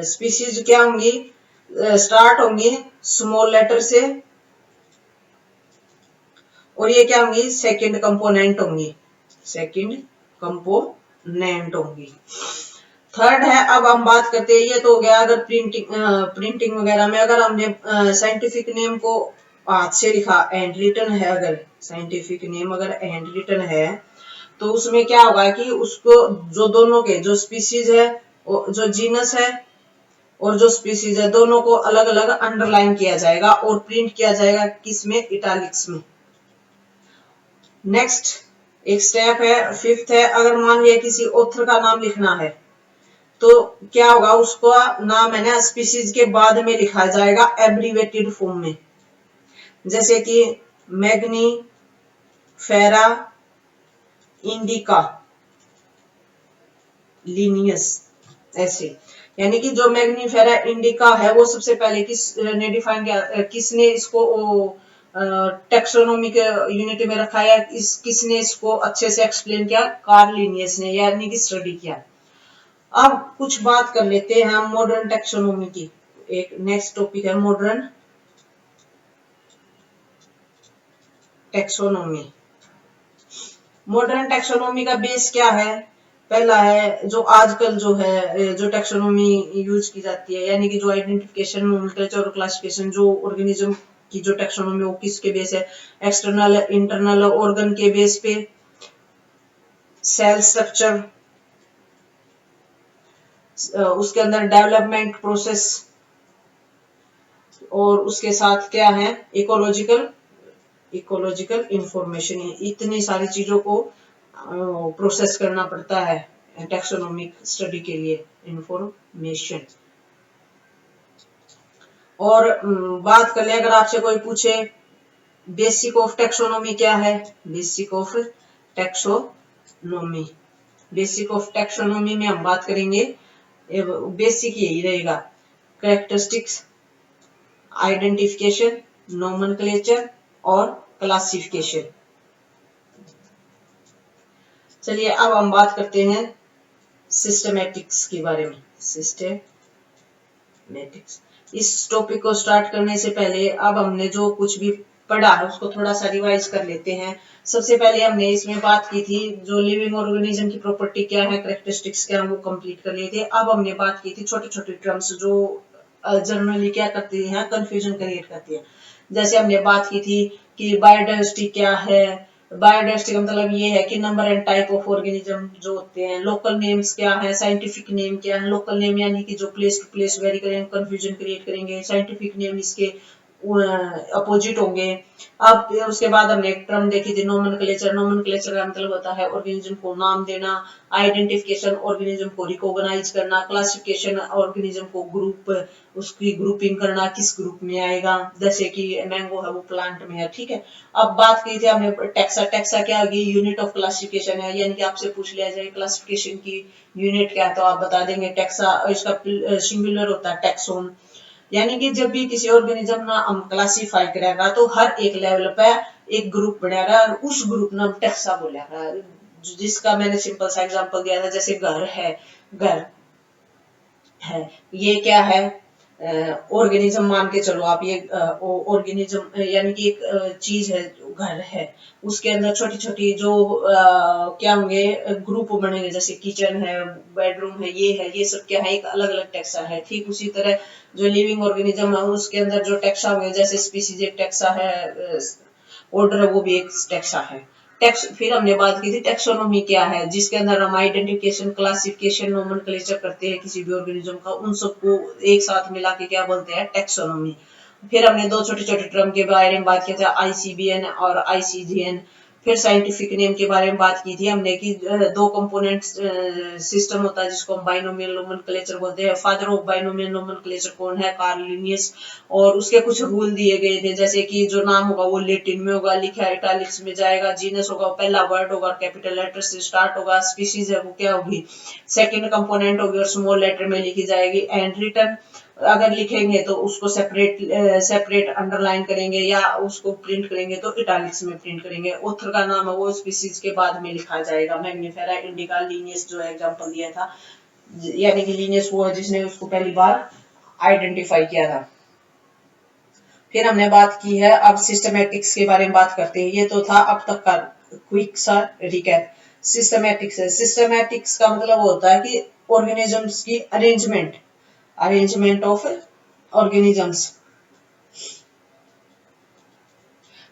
स्पीशीज क्या होंगी, स्टार्ट होंगी स्मॉल लेटर से, और ये क्या होंगी, सेकंड कंपोनेंट होंगी, सेकंड कंपोनेंट होंगी। थर्ड है, अब हम बात करते हैं, ये तो हो गया अगर प्रिंटिंग वगैरह में अगर हमने साइंटिफिक नेम को हाथ से लिखा, हैंड रिटन है, अगर साइंटिफिक नेम अगर हैंड रिटन है, तो उसमें क्या होगा कि उसको जो दोनों के जो स्पीसीज है, जो जीनस है और जो स्पीसीज है, दोनों को अलग अलग अंडरलाइन किया जाएगा और प्रिंट किया जाएगा किसमें, इटालिक्स में। नेक्स्ट एक स्टेप है, फिफ्थ है, अगर मान लिया किसी ऑथर का नाम लिखना है, तो क्या होगा, उसका नाम है ना स्पीसीज के बाद में लिखा जाएगा एब्रीवेटेड फॉर्म में, जैसे कि मैग्नी फेरा इंडिका लीनियस, ऐसे। यानी कि जो मैग्नीफेरा इंडिका है वो सबसे पहले किसने डिफाइन किया, किसने इसको टेक्सोनोमी के यूनिट में रखा है, किसने इसको अच्छे से एक्सप्लेन किया, कार्ल लिनियस ने, यानी कि स्टडी किया। अब कुछ बात कर लेते हैं हम मॉडर्न टेक्सोनोमी की। एक नेक्स्ट टॉपिक है मॉडर्न टेक्सोनोमी। मॉडर्न टेक्सोनोमी का बेस क्या है, पहला है जो आजकल जो है जो टेक्सोनोमी यूज की जाती है, यानी कि जो आइडेंटिफिकेशन, नोमेनक्लेचर और क्लासिफिकेशन, जो ऑर्गेनिज्म की जो टेक्सोनोमी वो किसके बेस है, एक्सटर्नल इंटरनल ऑर्गन के बेस पे, सेल स्ट्रक्चर, उसके अंदर डेवलपमेंट प्रोसेस, और उसके साथ क्या है, इकोलॉजिकल इंफॉर्मेशन। इतनी सारी चीजों को प्रोसेस करना पड़ता है टेक्सोनोमिक स्टडी के लिए, इंफॉर्मेशन। और बात कर ले, अगर आपसे कोई पूछे बेसिक ऑफ टेक्सोनोमी क्या है, basic of taxonomy, basic of taxonomy में हम बात करेंगे, बेसिक यही रहेगा, कैरेक्टरिस्टिक्स, आइडेंटिफिकेशन, नोमेनक्लेचर और क्लासिफिकेशन। चलिए अब हम बात करते हैं सिस्टमैटिक्स के बारे में, सिस्टमैटिक्स। इस टॉपिक को स्टार्ट करने से पहले अब हमने जो कुछ भी पढ़ा है उसको थोड़ा सा रिवाइज कर लेते हैं। सबसे पहले हमने इसमें बात की थी जो लिविंग ऑर्गेनिज्म की प्रॉपर्टी क्या है, कैरेक्टरिस्टिक्स क्या है, वो कंप्लीट कर लिए थे। अब हमने बात की थी छोटे छोटे टर्म्स जो जनरली क्या करती है, कंफ्यूजन क्रिएट करती है। जैसे हमने बात की थी कि बायोडाइवर्सिटी क्या है, बायोडाइवर्सिटी का मतलब ये है कि number and type of organism जो होते हैं। लोकल नेम्स क्या है, साइंटिफिक नेम क्या है, लोकल नेम यानी कि जो प्लेस टू प्लेस वेरी करेंगे, कंफ्यूजन क्रिएट करेंगे, साइंटिफिक नेम इसके अपोजिट होंगे। अब उसके बाद हमने एक टर्म देखी थी नोमेनक्लेचर, नोमेनक्लेचर का मतलब होता है ऑर्गेनिज्म को नाम देना, आइडेंटिफिकेशन ऑर्गेनिज्म को रिकॉग्नाइज करना, क्लासिफिकेशन ऑर्गेनिज्म को ग्रुप, उसकी ग्रुपिंग करना, किस ग्रुप में आएगा, जैसे कि मैंगो है वो प्लांट में है, ठीक है। अब बात की थी हमने टेक्सा, टेक्सा क्या होगी, यूनिट ऑफ क्लासिफिकेशन है, यानी कि आपसे पूछ लिया जाए क्लासिफिकेशन की यूनिट क्या है तो आप बता देंगे टेक्सा, इसका सिंगुलर होता है टेक्सोन। यानी कि जब भी किसी ऑर्गेनिज्म ना हम क्लासिफाई करेगा तो हर एक लेवल पे एक ग्रुप बनेगा और उस ग्रुप ना टेक्सा बोलेगा, जिसका मैंने सिंपल सा एग्जांपल दिया था, जैसे घर है, घर है, ये क्या है, ऑर्गेनिज्म मान के चलो आप, ये ऑर्गेनिज्म यानी कि एक चीज है, घर है, उसके अंदर छोटी छोटी जो क्या होंगे, ग्रुप बनेंगे, जैसे किचन है, बेडरूम है, ये सब क्या है, एक अलग अलग टेक्सा है। ठीक उसी तरह जो लिविंग ऑर्गेनिज्म है उसके अंदर जो टेक्सा होंगे, जैसे स्पीसीज एक टेक्सा है, ऑर्डर है वो भी एक टेक्सा है। टेक्स, फिर हमने बात की थी टेक्सोनोमी क्या है, जिसके अंदर हम आइडेंटिफिकेशन, क्लासिफिकेशन, नोमेनक्लेचर करते हैं किसी भी ऑर्गेनिज्म का, उन सबको एक साथ मिला के क्या बोलते हैं, टेक्सोनोमी। फिर हमने दो छोटे छोटे टर्म के बारे में बात किया था, आईसीबीएन और आईसीजीएन। फिर साइंटिफिक नेम के बारे में बात की थी हमने कि दो कंपोनेंट सिस्टम होता है जिसको हम बाइनोमियल नोमेनक्लेचर बोलते हैं। फादर ऑफ बाइनोमियल नोमेनक्लेचर कौन है, कार्ल लिनियस। और उसके कुछ रूल दिए गए थे, जैसे कि जो नाम होगा वो लैटिन में होगा, लिखा इटालिक्स में जाएगा, जीनस होगा पहला वर्ड होगा, कैपिटल लेटर से स्टार्ट होगा, स्पीशीज है वो क्या होगी, सेकंड कंपोनेंट होगी और स्मॉल लेटर में लिखी जाएगी। एंड रिटन अगर लिखेंगे तो उसको सेपरेट अंडरलाइन करेंगे या उसको प्रिंट करेंगे तो इटालिक्स में प्रिंट करेंगे। ऑथर का नाम है वो स्पीसीज के बाद में लिखा जाएगा। मैग्नीफेरा इंडिका लीनियस जो एग्जांपल दिया था, यानी कि लीनियस वो है जिसने उसको पहली बार आइडेंटिफाई किया था। फिर हमने बात की है, अब सिस्टमैटिक्स के बारे में बात करते हैं। ये तो था अब तक का क्विक सा रिकैप। सिस्टमैटिक्स है, सिस्टमैटिक्स का मतलब होता है कि ऑर्गेनिजम्स की अरेंजमेंट ऑफ ऑर्गेनिजम्स।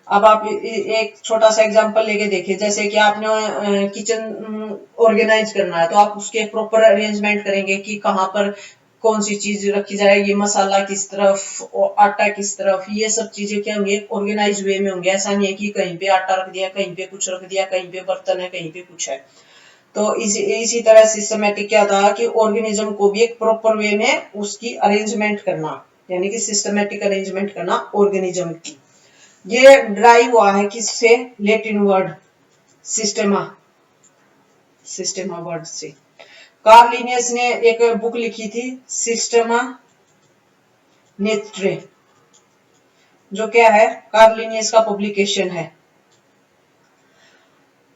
अब आप एक छोटा सा एग्जांपल लेके देखिए, जैसे कि आपने किचन ऑर्गेनाइज करना है तो आप उसके प्रॉपर अरेंजमेंट करेंगे कि कहाँ पर कौन सी चीज रखी जाएगी, मसाला किस तरफ और आटा किस तरफ, ये सब चीजें क्या होंगी, ऑर्गेनाइज वे में होंगे। ऐसा नहीं है कि कहीं पे आटा रख दिया, कहीं पे कुछ रख दिया, कहीं पे बर्तन है, कहीं पे कुछ है। तो इसी तरह सिस्टमेटिक क्या था कि ऑर्गेनिज्म को भी एक प्रॉपर वे में उसकी अरेंजमेंट करना, यानी कि सिस्टमेटिक अरेंजमेंट करना ऑर्गेनिज्म की। ये ड्राइव हुआ है किससे, लैटिन वर्ड सिस्टेमा, सिस्टेमा वर्ड से। कार्ल लिनियस ने एक बुक लिखी थी सिस्टेमा नेत्रे, जो क्या है, कार्ल लिनियस का पब्लिकेशन है।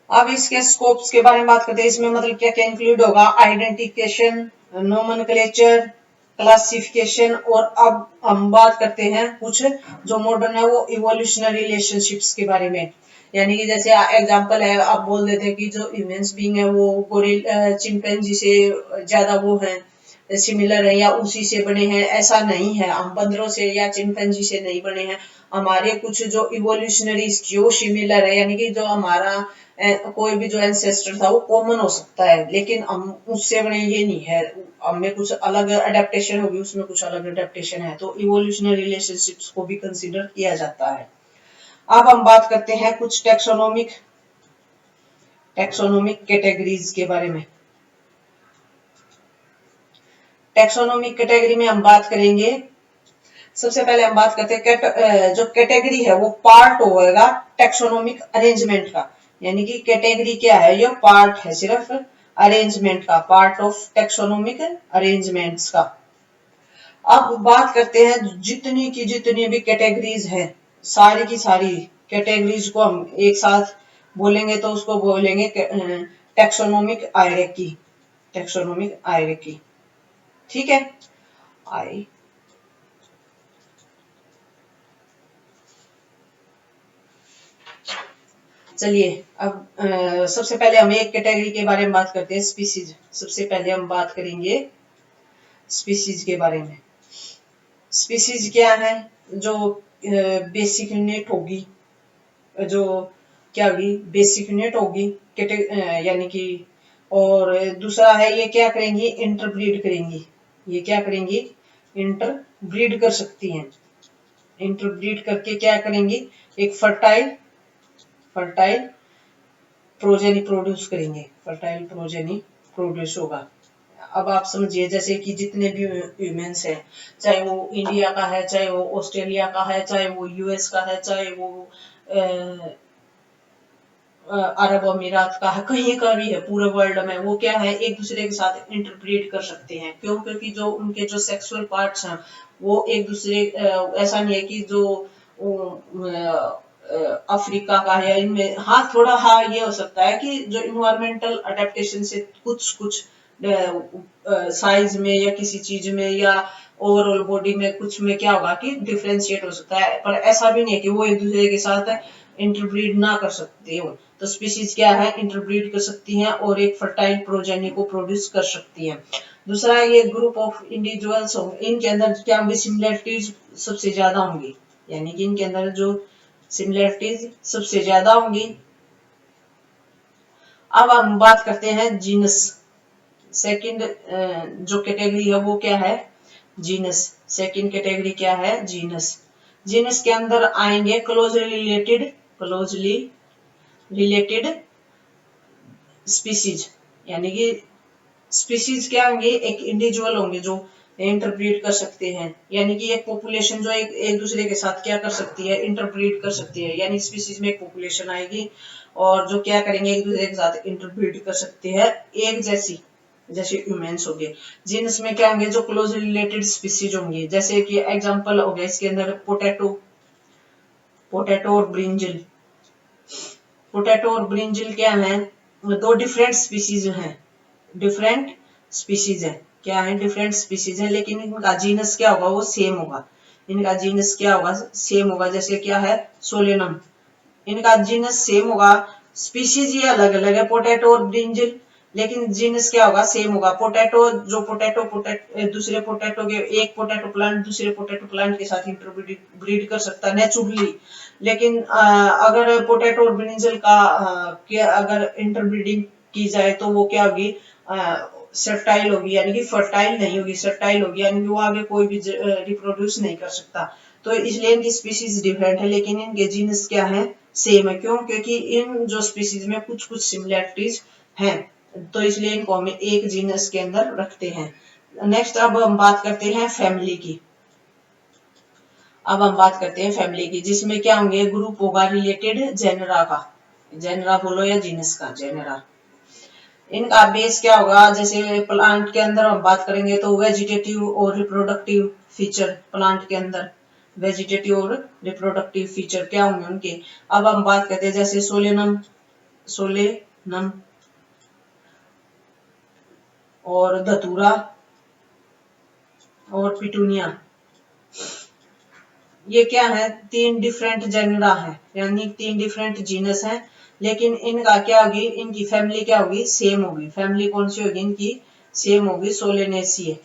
अब इसके स्कोप्स के बारे में बात करते हैं। इसमें मतलब क्या क्या इंक्लूड होगा, आइडेंटिफिकेशन, नोमेनक्लेचर, क्लासिफिकेशन, और अब हम बात करते हैं कुछ जो मॉडर्न है वो इवोल्यूशनरी रिलेशनशिप्स के बारे में। यानी कि जैसे एग्जांपल है, आप बोल देते हैं कि जो ह्यूमंस बीइंग है वो चिंपैंजी से ज्यादा वो है, सिमिलर है या उसी से बने हैं। ऐसा नहीं है, हम बंदरों से या चिंपैंजी से नहीं बने हैं। हमारे कुछ जो इवोल्यूशनरी जो सिमिलर है, यानी कि जो हमारा कोई भी जो एंसेस्टर था वो कॉमन हो सकता है, लेकिन हम उससे बने ये नहीं है। हमें कुछ अलग अडेप्टेशन होगी, उसमें कुछ अलग अडेप्टेशन है, तो इवोल्यूशनरी रिलेशनशिप्स को भी कंसीडर किया जाता है। अब हम बात करते हैं कुछ टैक्सोनोमिक कैटेगरीज के बारे में। टैक्सोनोमिक कैटेगरी में हम बात करेंगे, सबसे पहले हम बात करते हैं जो कैटेगरी है वो पार्ट होगा टैक्सोनोमिक अरेंजमेंट का। यानी कि कैटेगरी क्या है, ये पार्ट है सिर्फ अरेंजमेंट का, पार्ट ऑफ टैक्सोनोमिक अरेंजमेंट्स का। अब बात करते हैं जितनी की जितनी भी कैटेगरीज है, सारी की सारी कैटेगरीज को हम एक साथ बोलेंगे तो उसको बोलेंगे टैक्सोनोमिक हायरार्की, टैक्सोनोमिक हायरार्की। ठीक है, आई चलिए अब सबसे पहले हम एक कैटेगरी के बारे में बात करते हैं, स्पीसीज। सबसे पहले हम बात करेंगे स्पीसीज के बारे में। स्पीसीज क्या है, जो बेसिक यूनिट होगी, जो क्या होगी, बेसिक यूनिट होगी यानी कि, और दूसरा है ये क्या करेंगी, इंटरब्रीड करेंगी। ये क्या करेंगी, इंटरब्रीड कर सकती हैं। इंटरब्रीड करके क्या करेंगी, एक फर्टाइल प्रोजेनी प्रोड्यूस करेंगे, फर्टाइल प्रोजेनी प्रोड्यूस होगा। अब आप समझिए, जैसे कि जितने भी ह्यूमंस हैं, चाहे वो इंडिया का है, चाहे वो ऑस्ट्रेलिया का है, चाहे वो यूएस का है, चाहे वो अरब अमीरात का है, कहीं का भी है पूरे वर्ल्ड में, वो क्या है, एक दूसरे के साथ इंटरब्रीड कर सकते हैं। क्यों, क्योंकि जो उनके जो सेक्सुअल पार्ट्स हैं वो एक दूसरे, ऐसा नहीं है कि जो अफ्रीका का है इनमें, हाँ थोड़ा हाँ ये हो सकता है कि जो इन्वायरमेंटल अडेप्टेशन से कुछ कुछ साइज में या किसी चीज में या ओवरऑल बॉडी में कुछ में क्या होगा कि डिफरेंशिएट हो सकता है, पर ऐसा भी नहीं है कि वो एक दूसरे के साथ इंटरब्रीड ना कर सकते हो। तो स्पीशीज क्या है, इंटरब्रीड कर सकती हैं और एक फर्टाइल प्रोजेनी को प्रोड्यूस कर सकती हैं। दूसरा, ये ग्रुप ऑफ इंडिविजुअल्स होंगे, इनके अंदर क्या होंगे, सिमिलरिटीज सबसे ज्यादा होंगी, यानी कि इनके अंदर जो सिमिलरिटीज सबसे ज्यादा होंगी। अब हम बात करते हैं जीनस। सेकंड जो कैटेगरी है वो क्या है, जीनस। सेकंड कैटेगरी क्या है, जीनस। जीनस के अंदर आएंगे क्लोजली रिलेटेड स्पीसीज, यानी कि स्पीसीज क्या होंगे, एक इंडिविजुअल होंगे जो इंटरब्रीड कर सकते हैं, यानी कि एक पॉपुलेशन जो एक दूसरे के साथ क्या कर सकती है, इंटरब्रीड कर सकती है। यानी स्पीसीज में एक पॉपुलेशन आएगी और जो क्या करेंगे, एक दूसरे के साथ इंटरब्रीड कर सकते हैं, एक जैसे ह्यूमंस हो गए। जीनस में क्या होंगे, जो क्लोज रिलेटेड स्पीसीज होंगे, जैसे कि एग्जांपल हो गया इसके अंदर पोटैटो और ब्रिंजल। पोटैटो और ब्रिंजल क्या है, दो डिफरेंट स्पीसीज हैं, डिफरेंट स्पीसीज है। क्या है, डिफरेंट स्पीसीज है, लेकिन इनका जीनस क्या होगा, वो सेम होगा। इनका जीनस क्या होगा, सेम होगा। जैसे क्या है, सोलेनम, इनका जीनस सेम होगा, स्पीशीज ये अलग अलग है, पोटैटो और ब्रिंजल, लेकिन जीनस क्या होगा, सेम होगा। पोटैटो, जो दूसरे पोटैटो के, एक पोटैटो प्लांट दूसरे पोटैटो प्लांट के साथ इंटरब्रीड कर सकता है नेचुरली, लेकिन अगर पोटैटो और ब्रिंजल का अगर इंटरब्रीडिंग की जाए तो वो क्या होगी, सर्टाइल होगी, यानी कि फर्टाइल नहीं होगी, सर्टाइल होगी, यानी कि वो आगे कोई भी रिप्रोड्यूस नहीं कर सकता। तो इसलिए इनकी स्पीशीज डिफरेंट है, लेकिन इनके जीनस क्या है, सेम है। क्यों, क्योंकि इन जो स्पीशीज में कुछ कुछ सिमिलैरिटीज हैं, तो इसलिए इनको हम एक जीनस के अंदर रखते हैं। नेक्स्ट अब हम बात करते हैं फैमिली की। अब हम बात करते हैं फैमिली की, जिसमें क्या होंगे, ग्रुप होगा रिलेटेड जेनरा का, जेनरा बोलो या जीनस का, जेनरा। इनका बेस क्या होगा, जैसे प्लांट के अंदर हम बात करेंगे तो वेजिटेटिव और रिप्रोडक्टिव फीचर, प्लांट के अंदर वेजिटेटिव और रिप्रोडक्टिव फीचर क्या होंगे उनके। अब हम बात करते हैं जैसे सोलेनम, सोलेनम और धतूरा और पिटूनिया, ये क्या है, तीन डिफरेंट जेनरा है, यानी तीन डिफरेंट जीनस है, लेकिन इनका क्या होगी, इनकी फैमिली क्या होगी, सेम होगी। फैमिली कौन सी होगी इनकी, सेम होगी, सोलेनेसिए।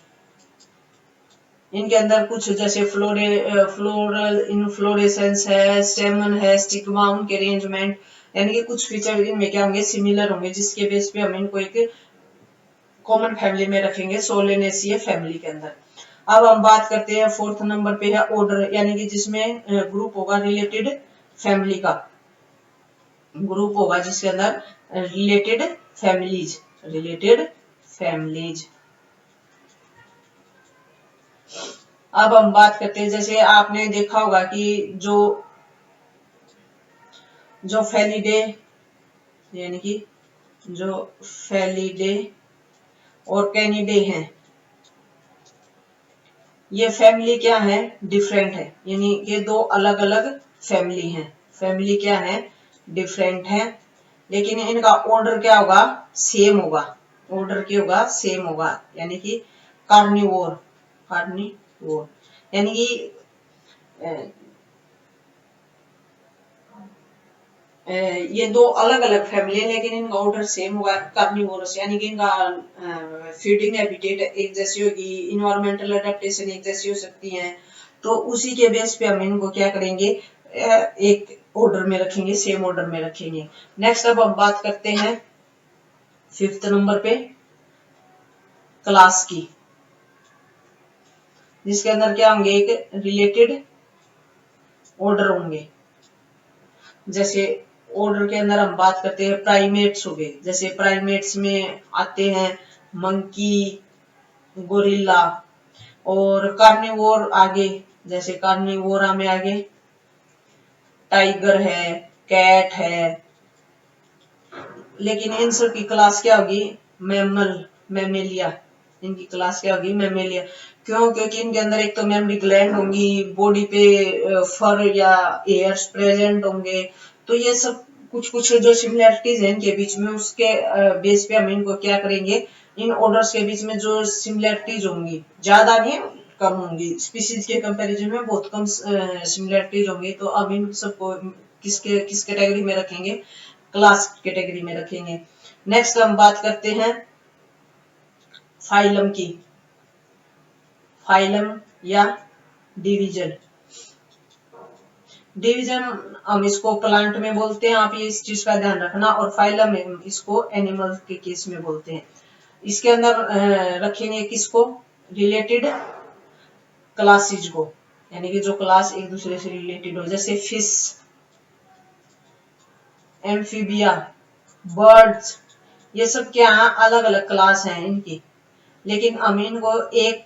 इनके अंदर कुछ जैसे फ्लोरल इनफ्लोरेसेंस है, स्टेमन है, स्टिग्मा, उनके अरेंजमेंट, यानी कि कुछ फीचर इनमें क्या होंगे, सिमिलर होंगे, जिसके बेस पे हम इनको एक कॉमन फैमिली में रखेंगे, सोलेनेसिए फैमिली के अंदर। अब हम बात करते हैं फोर्थ नंबर पे है ऑर्डर, यानी कि जिसमें ग्रुप होगा रिलेटेड फैमिली का, ग्रुप होगा जिसके अंदर रिलेटेड फैमिलीज, रिलेटेड फैमिलीज। अब हम बात करते हैं, जैसे आपने देखा होगा कि जो जो फैलिडे, यानी कि जो फैलिडे और कैनिडे हैं, ये फैमिली क्या है, डिफरेंट है, यानी ये दो अलग अलग फैमिली हैं। फैमिली क्या है, डिफरेंट है, लेकिन इनका ऑर्डर क्या होगा, सेम होगा। ऑर्डर क्या होगा, सेम होगा, यानी कि कार्निवोर, कार्निवोर, यानी कि ये दो अलग अलग फैमिली है, लेकिन इनका ऑर्डर सेम होगा, कार्निवोरस, यानी कि इनका फीडिंग हैबिटेट एक जैसी होगी, इन्वायरमेंटल अडेप्टेशन एक जैसी हो सकती है, तो उसी के बेस पे हम इनको क्या करेंगे, एक ऑर्डर में रखेंगे, सेम ऑर्डर में रखेंगे। नेक्स्ट अब हम बात करते हैं फिफ्थ नंबर पे क्लास की, जिसके अंदर क्या होंगे, एक रिलेटेड ऑर्डर होंगे। जैसे ऑर्डर के अंदर हम बात करते हैं प्राइमेट्स हो गए, जैसे प्राइमेट्स में आते हैं मंकी, गोरिल्ला, और कार्निवोर आगे, जैसे कार्निवोरा में आगे टाइगर है, कैट है, लेकिन इन सब की क्लास क्या होगी, मैमल, मैमेलिया, इनकी क्लास क्या होगी, मैमेलिया। क्यों, क्योंकि इनके अंदर एक तो मेमोरी ग्लैंड होंगी, बॉडी पे फर या एयर्स प्रेजेंट होंगे, तो ये सब कुछ कुछ जो सिमिलैरिटीज है इनके बीच में, उसके बेस पे हम इनको क्या करेंगे, इन ऑर्डर्स के बीच में जो सिमिलैरिटीज होंगी, ज्यादा नहीं, कम होंगी, स्पीसीज के कंपैरिजन में बहुत कम सिमिलैरिटीज होंगी, तो अब इन सबको किस कैटेगरी में रखेंगे, क्लास कैटेगरी में रखेंगे। नेक्स्ट हम बात करते हैं फाइलम की, फाइलम या डिवीजन। डिवीजन हम इसको प्लांट में बोलते हैं, आप ये इस चीज का ध्यान रखना, और फाइलम में हम इसको एनिमल के केस में बोलते हैं। इसके अंदर रखेंगे किसको, रिलेटेड क्लासेज को, यानी कि जो क्लास एक दूसरे से रिलेटेड हो, जैसे फिश, एम्फीबिया, बर्ड्स, ये सब क्या अलग अलग क्लास हैं इनकी, लेकिन हम इनको एक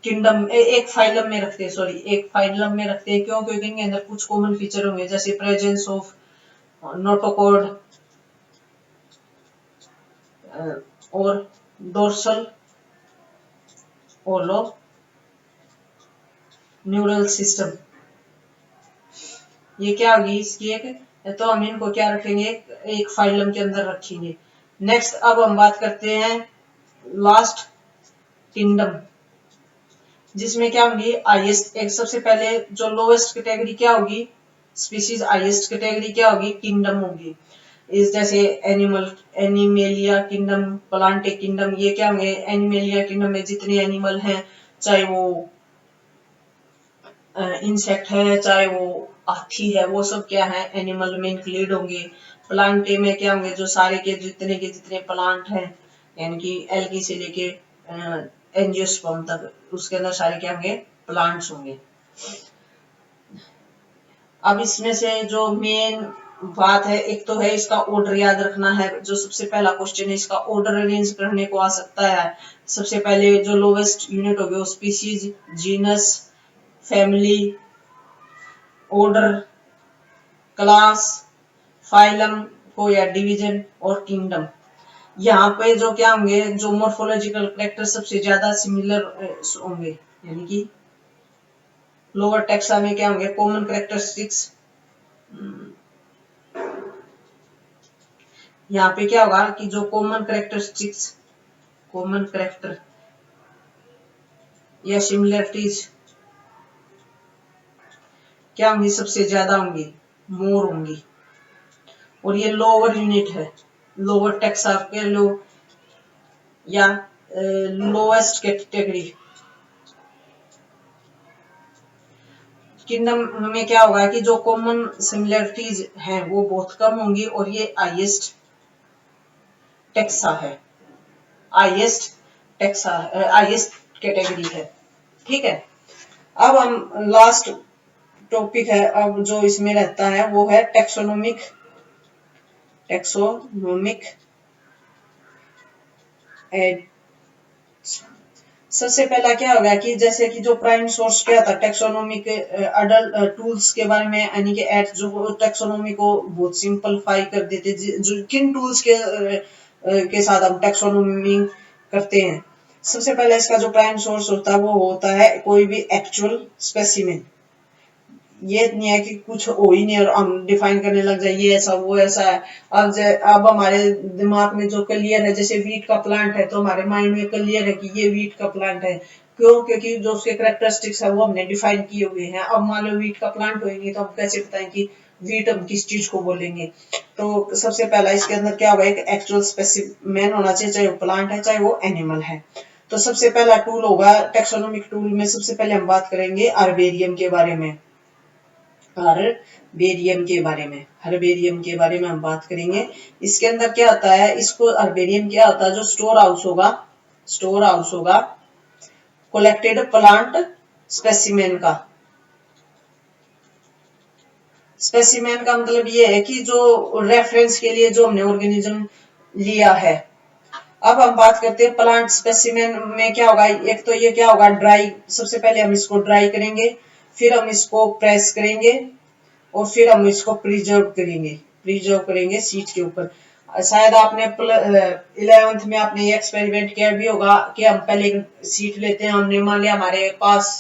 किंगडम, एक फाइलम में रखते हैं, सॉरी एक फाइलम में रखते हैं। क्यों, क्योंकि इनके अंदर कुछ कॉमन फीचर होंगे, जैसे प्रेजेंस ऑफ नोटोकॉर्ड और डोर्सल ओलो न्यूरल सिस्टम, ये क्या होगी इसकी एक, तो हम इनको क्या रखेंगे, एक फाइलम के अंदर रखेंगे। नेक्स्ट अब हम बात करते हैं लास्ट किंगडम, जिसमें क्या होंगी हाईएस्ट, एक सबसे पहले जो लोवेस्ट कैटेगरी क्या होगी स्पीशीज, हाईएस्ट कैटेगरी क्या होगी किंगडम होगी। इस जैसे animal, animalia kingdom, Plantae kingdom, ये क्या होंगे एनिमेलिया किंगडम में जितने एनिमल हैं, चाहे वो इंसेक्ट है चाहे वो हाथी है, वो सब क्या है एनिमल में इंक्लूड होंगे। प्लांटे में क्या होंगे जो सारे के जितने प्लांट हैं, यानी कि एल्गी से लेके एंजियोस्पर्म तक, उसके अंदर सारे क्या होंगे प्लांट्स होंगे। अब इसमें से जो मेन बात है, एक तो है इसका ऑर्डर याद रखना है, जो सबसे पहला क्वेश्चन है इसका ऑर्डर अरेंज करने को आ सकता है। सबसे पहले जो लोवेस्ट यूनिट होगी वो species, genus, family, order, class, phylum को या डिवीजन और किंगडम। यहाँ पे जो क्या होंगे जो मोर्फोलॉजिकल कैरेक्टर सबसे ज्यादा सिमिलर होंगे, यानी कि लोअर टेक्सा में क्या होंगे कॉमन कैरेक्टरिस्टिक्स। यहाँ पे क्या होगा कि जो कॉमन कैरेक्टरिस्टिक्स, कॉमन कैरेक्टर या सिमिलरिटीज क्या होंगी सबसे ज्यादा होंगी, मोर होंगी। और ये लोअर यूनिट है, लोअर टेक्सा के लो या लोएस्ट कैटेगरी। किंगडम में क्या होगा कि जो कॉमन सिमिलरिटीज हैं वो बहुत कम होंगी, और ये हाईएस्ट टेक्सा है, हाईएस्ट टेक्सा, हाईएस्ट कैटेगरी है। ठीक है, अब हम लास्ट टॉपिक है अब जो इसमें रहता है वो है टेक्सोनोमिक, टेक्सोनोमिक सबसे पहला क्या होगा कि जैसे कि जो प्राइम सोर्स क्या था टेक्सोनोमिक अडल्ट टूल्स के बारे में, यानी कि एट जो टेक्सोनोमी को बहुत सिंपलीफाई कर देते, जो किन टूल्स के साथ हम टेक्सोनोमी करते हैं। सबसे पहले इसका जो प्राइम सोर्स होता है वो होता है कोई भी एक्चुअल स्पेसिमेन। ये नहीं है कि कुछ हो ही नहीं और हम डिफाइन करने लग जाए ये ऐसा वो ऐसा है। अब हमारे दिमाग में जो क्लियर है, जैसे वीट का प्लांट है तो हमारे माइंड में क्लियर है कि ये वीट का प्लांट है, क्यों, क्योंकि जो उसके कैरेक्टरिस्टिक्स है वो हमने डिफाइन किए हुए हैं। अब मान लो वीट का प्लांट होगी तो हम कैसे बताएं कि वीट हम किस चीज को बोलेंगे। तो सबसे पहला इसके अंदर क्या होगा एक एक्चुअल स्पेसिमेन होना चाहिए, चाहे वो प्लांट है चाहे वो एनिमल है। तो सबसे पहला टूल होगा टेक्सोनोमिक टूल में, सबसे पहले हम बात करेंगे हर्बेरियम के बारे में, हर्बेरियम के बारे में, हर्बेरियम के बारे में हम बात करेंगे। इसके अंदर क्या होता है, इसको हर्बेरियम क्या होता है जो स्टोर हाउस होगा, स्टोर हाउस होगा कलेक्टेड प्लांट स्पेसिमेन का। स्पेसिमेन का मतलब ये है कि जो रेफरेंस के लिए जो हमने ऑर्गेनिज्म लिया है। अब हम बात करते हैं प्लांट स्पेसिमेन में क्या होगा, एक तो ये क्या होगा ड्राई, सबसे पहले हम इसको ड्राई करेंगे, फिर हम इसको प्रेस करेंगे और फिर हम इसको प्रिजर्व करेंगे सीट के ऊपर। शायद आपने 11th में आपने ये एक्सपेरिमेंट किया भी होगा कि हम पहले सीट लेते हैं, हमने मान लिया हमारे पास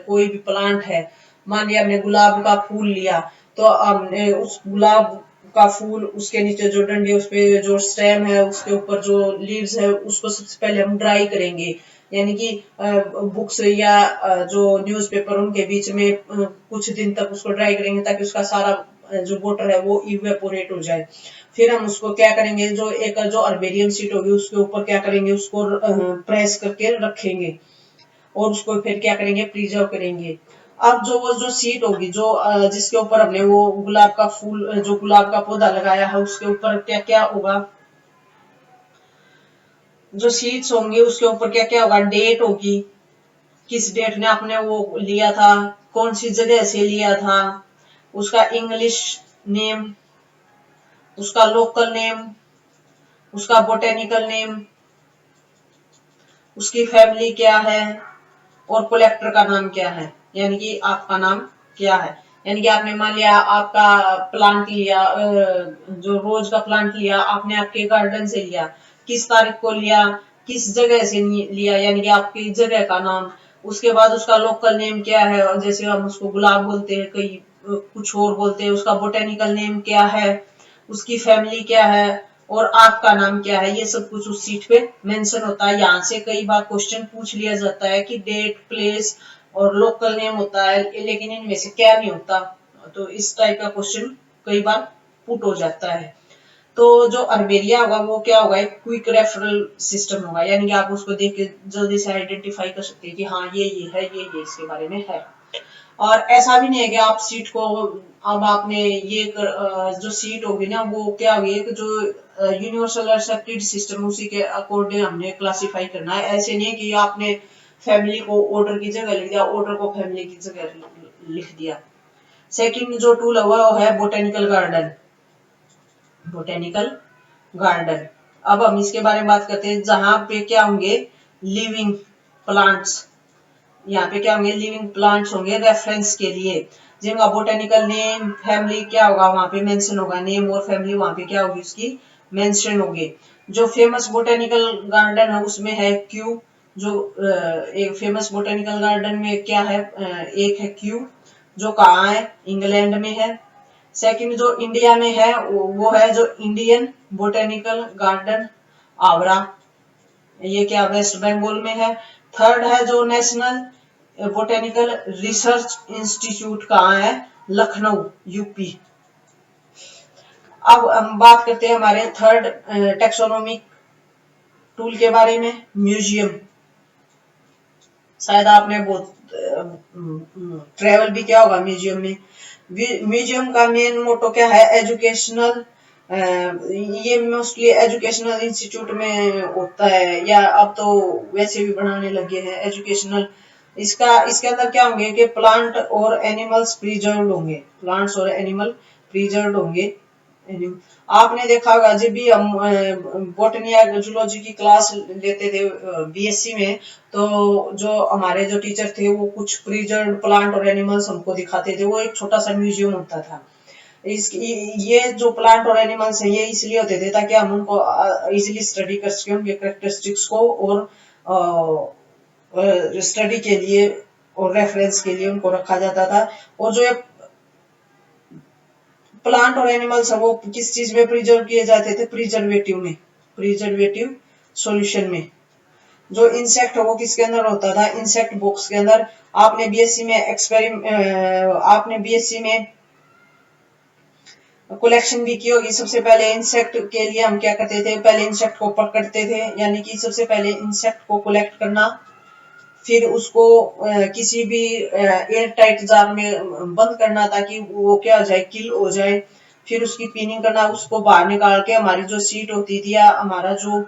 कोई भी प्लांट है, मान लिया हमने गुलाब का फूल लिया, तो हमने उस गुलाब का फूल उसके नीचे जो डंडे उस पे जो स्टेम है उसके ऊपर जो लीव्स है उसको सबसे पहले हम ड्राई करेंगे, यानी कि बुक्स या जो न्यूज़पेपर उनके बीच में कुछ दिन तक उसको ड्राई करेंगे ताकि उसका सारा जो वाटर है वो इवेपोरेट हो जाए। फिर हम उसको क्या करेंगे, जो एक जो अर्बेरियम शीट होगी उसके ऊपर क्या करेंगे उसको प्रेस करके रखेंगे और उसको फिर क्या करेंगे प्रिजर्व करेंगे। अब जो वो जो सीट होगी जो जिसके ऊपर हमने वो गुलाब का फूल जो गुलाब का पौधा लगाया है उसके ऊपर क्या क्या होगा, जो सीड्स होंगे उसके ऊपर क्या क्या होगा, डेट होगी, किस डेट ने आपने वो लिया था, कौन सी जगह से लिया था, उसका इंग्लिश नेम, उसका लोकल नेम, उसका बोटेनिकल नेम, उसकी फैमिली क्या है और कलेक्टर का नाम क्या है, यानी कि आपका नाम क्या है। यानी कि आपने मान लिया आपका प्लांट लिया, जो रोज का प्लांट लिया आपने आपके गार्डन से लिया, किस तारीख को लिया, किस जगह से लिया, यानी कि आपकी जगह का नाम। उसके बाद उसका लोकल नेम क्या है, जैसे हम उसको गुलाब बोलते हैं, कई कुछ और बोलते हैं, उसका बोटेनिकल नेम क्या है, उसकी फैमिली क्या है, और आपका नाम क्या है, ये सब कुछ उस सीट पे मेंशन होता है। यहाँ से कई बार क्वेश्चन पूछ लिया जाता है कि डेट, प्लेस और लोकल नेम होता है, लेकिन इनमें से क्या नहीं होता। तो इस टाइप का क्वेश्चन कई बार पुट हो जाता है। तो जो अर्बेरिया होगा वो क्या होगा, एक क्विक रेफरल सिस्टम होगा, यानी कि आप उसको देख के जल्दी से आइडेंटिफाई कर सकते हैं कि हाँ ये है, ये इसके बारे में है। और ऐसा भी नहीं है कि आप सीट को, अब आपने ये जो सीट होगी ना वो क्या होगी, एक जो यूनिवर्सल एक्सेप्टेड सिस्टम उसी के अकॉर्डिंग हमने क्लासिफाई करना है। ऐसे नहीं है कि आपने फैमिली को ऑर्डर की जगह लिख दिया, ऑर्डर को फैमिली की जगह लिख दिया। सेकंड जो टूल है वो है बोटेनिकल गार्डन। बोटेनिकल गार्डन, अब हम इसके बारे में बात करते हैं। जहां पे क्या होंगे, लिविंग प्लांट्स, यहाँ पे क्या होंगे, लिविंग प्लांट्स होंगे रेफरेंस के लिए, जिनका बोटेनिकल नेम, फैमिली क्या होगा वहां पे मेंशन होगा, नेम और फैमिली वहां पे क्या होगी उसकी मेंशन होगी। जो फेमस बोटेनिकल गार्डन है उसमें है क्यू, जो एक फेमस बोटेनिकल गार्डन में क्या है, एक है क्यू, जो कहाँ है, इंग्लैंड में है। सेकंड जो इंडिया में है वो है जो इंडियन बोटेनिकल गार्डन आवरा, ये क्या वेस्ट बंगाल में है। थर्ड है जो नेशनल बोटेनिकल रिसर्च इंस्टीट्यूट कहाँ है, लखनऊ, यूपी। अब हम बात करते हैं हमारे थर्ड टेक्सोनोमिक टूल के बारे में, म्यूजियम। शायद आपने बहुत ट्रेवल भी किया होगा म्यूजियम में। म्यूजियम का मेन मोटो क्या है, एजुकेशनल, ये मोस्टली एजुकेशनल इंस्टीट्यूट में होता है, या अब तो वैसे भी बनाने लगे हैं एजुकेशनल। इसके अंदर क्या होंगे कि प्लांट और एनिमल्स प्रिजर्व होंगे, प्लांट्स और एनिमल प्रिजर्व होंगे। आपने देखा होगा जब भी हम बॉटनी या जूलॉजी की क्लास लेते थे बीएससी में, तो जो हमारे जो टीचर थे वो कुछ प्रिजर्व प्लांट और एनिमल्स हमको दिखाते थे, वो एक छोटा सा म्यूजियम होता था। ये जो प्लांट और एनिमल्स है ये इसलिए होते थे ताकि हम उनको इजिली स्टडी कर सके, उनके कैरेक्टरिस्टिक्स को, और स्टडी के लिए और रेफरेंस के लिए उनको रखा जाता था। और जो प्लांट और एनिमल्स है वो किस चीज में प्रिजर्व किए जाते थे, प्रिजर्वेटिव में, प्रिजर्वेटिव सॉल्यूशन में। जो इंसेक्ट है वो किसके अंदर होता था, इंसेक्ट बॉक्स के अंदर। आपने बीएससी में कलेक्शन भी की होगी। सबसे पहले इंसेक्ट के लिए हम क्या करते थे, पहले इंसेक्ट को पकड़ते थे, यानी कि सबसे पहले इंसेक्ट को कलेक्ट करना, फिर उसको किसी भी एयर टाइट जार में बंद करना ताकि वो क्या हो जाए, किल हो जाए। फिर उसकी पिनिंग करना, उसको बाहर निकाल के हमारी जो सीट होती थी या हमारा जो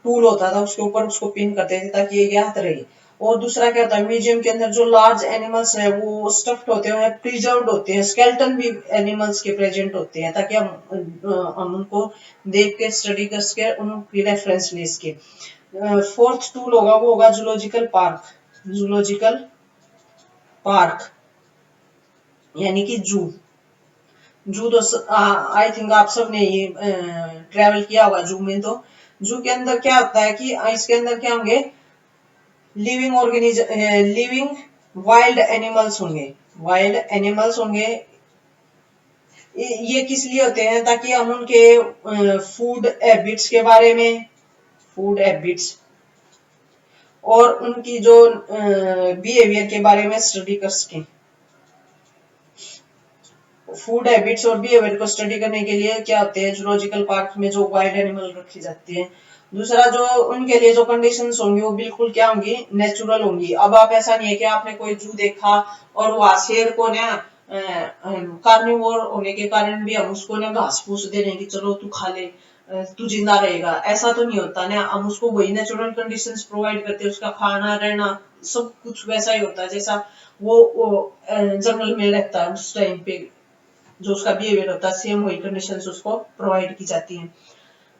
टूल होता था उसके ऊपर उसको पिन करते थे ताकि ये याद रहे। और दूसरा क्या होता है, म्यूजियम के अंदर जो लार्ज एनिमल्स है वो स्टफ्ड होते हैं, प्रिजर्व्ड होते हैं, स्केलेटन भी एनिमल्स के प्रेजेंट होते हैं ताकि हम उनको देख के स्टडी कर सके, उनकी रेफरेंस ले सके। फोर्थ टूल होगा वो होगा जूलॉजिकल पार्क, जूलॉजिकल पार्क यानी कि जू। जू तो आई थिंक आप सब ने ये ट्रेवल किया होगा जू में। तो जू के अंदर क्या होता है कि इसके अंदर क्या होंगे, लिविंग वाइल्ड एनिमल्स होंगे, वाइल्ड एनिमल्स होंगे। ये किस लिए होते हैं, ताकि हम उनके फूड हैबिट्स के बारे में, फूड हैबिट्स और उनकी जो बिहेवियर के बारे में स्टडी कर सकें। फूड हैबिट्स और बिहेवियर को स्टडी करने के लिए क्या होते हैं, जूलॉजिकल पार्क में जो वाइल्ड एनिमल रखे जाते हैं। दूसरा जो उनके लिए जो कंडीशंस होंगी वो बिल्कुल क्या होंगी, नेचुरल होंगी। अब आप ऐसा नहीं है कि आपने कोई जू देखा और वहां शेर को ना कार्निवोर होने के कारण भी हम उसको ना घास फूस दे रहे कि चलो तू खा ले, तू जिंदा रहेगा, ऐसा तो नहीं होता ना। हम उसको वही नेचुरल कंडीशंस प्रोवाइड करते हैं, उसका खाना रहना सब कुछ वैसा ही होता है जैसा वो जंगल में रहता है उस टाइम पे, जो उसका बिहेवियर होता है सेम वही कंडीशंस उसको प्रोवाइड की जाती हैं।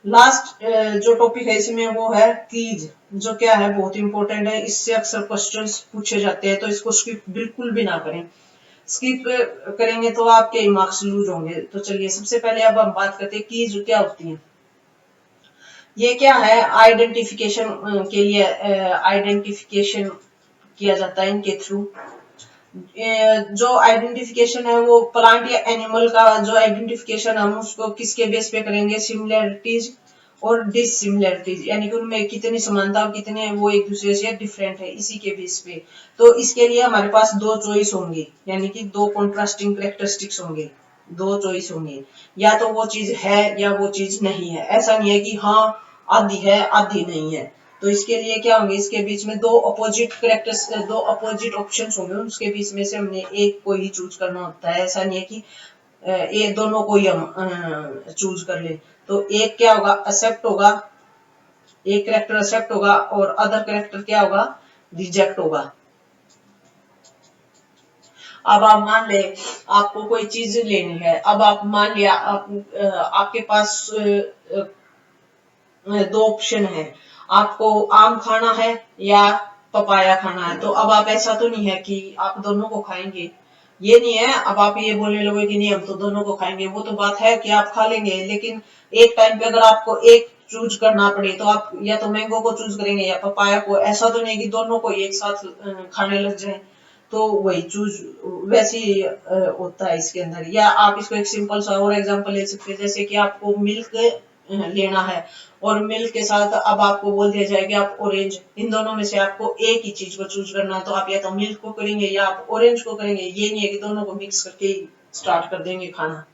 लास्ट जो टॉपिक है इसमें वो है कीज, जो क्या है बहुत इंपॉर्टेंट है, इससे अक्सर क्वेश्चंस पूछे जाते हैं, तो इसको स्किप बिल्कुल भी ना करें। स्किप करेंगे तो आपके मार्क्स लूज होंगे। तो चलिए सबसे पहले अब हम बात करते हैं कीज क्या होती है। ये क्या है, आइडेंटिफिकेशन के लिए आइडेंटिफिकेशन किया जाता है इनके थ्रू। जो आइडेंटिफिकेशन है वो प्लांट या एनिमल का जो आइडेंटिफिकेशन हम उसको किसके बेस पे करेंगे, सिमिलैरिटीज और डिसिमिलरिटीज, यानी कि उनमें कितनी समानता और कितने वो एक दूसरे से डिफरेंट है, इसी के बेस पे। तो इसके लिए हमारे पास दो चॉइस होंगी, यानी कि दो कॉन्ट्रास्टिंग कैरेक्टरिस्टिक्स होंगे, दो चॉइस होंगे, या तो वो चीज है या वो चीज नहीं है। ऐसा नहीं है कि हाँ आधी है आधी नहीं है। तो इसके लिए क्या होंगे, इसके बीच में दो अपोजिट कैरेक्टर्स, दो अपोजिट ऑप्शंस होंगे, उसके बीच में से हमने एक को ही चूज करना होता है। ऐसा नहीं है कि ये दोनों को ही हम चूज कर ले। तो एक क्या होगा, एक्सेप्ट होगा, एक कैरेक्टर एक्सेप्ट होगा और अदर कैरेक्टर क्या होगा, रिजेक्ट होगा। अब आप मान ले आपको कोई चीज लेनी है, अब आप मान लिया आपके पास दो ऑप्शन है, आपको आम खाना है या पपाया खाना है। तो अब आप ऐसा तो नहीं है कि आप दोनों को खाएंगे, ये नहीं है। अब आप ये बोलने लोगे कि नहीं हम तो दोनों को खाएंगे, वो तो बात है कि आप खा लेंगे, लेकिन एक टाइम पे अगर आपको एक चूज करना पड़े तो आप या तो मैंगो को चूज करेंगे या पपाया को। ऐसा तो नहीं है कि दोनों को एक साथ खाने लग जाए। तो वही चूज वैसे ही होता है इसके अंदर। या आप इसको एक सिंपल सा और एग्जांपल ले सकते हैं, जैसे कि आपको मिल्क लेना है और मिल्क के साथ अब आपको बोल दिया जाए कि आप ऑरेंज, इन दोनों में से आपको एक ही चीज को चूज करना है। तो आप या तो मिल्क को करेंगे या आप ऑरेंज को करेंगे। ये नहीं है कि दोनों को मिक्स करके स्टार्ट कर देंगे खाना।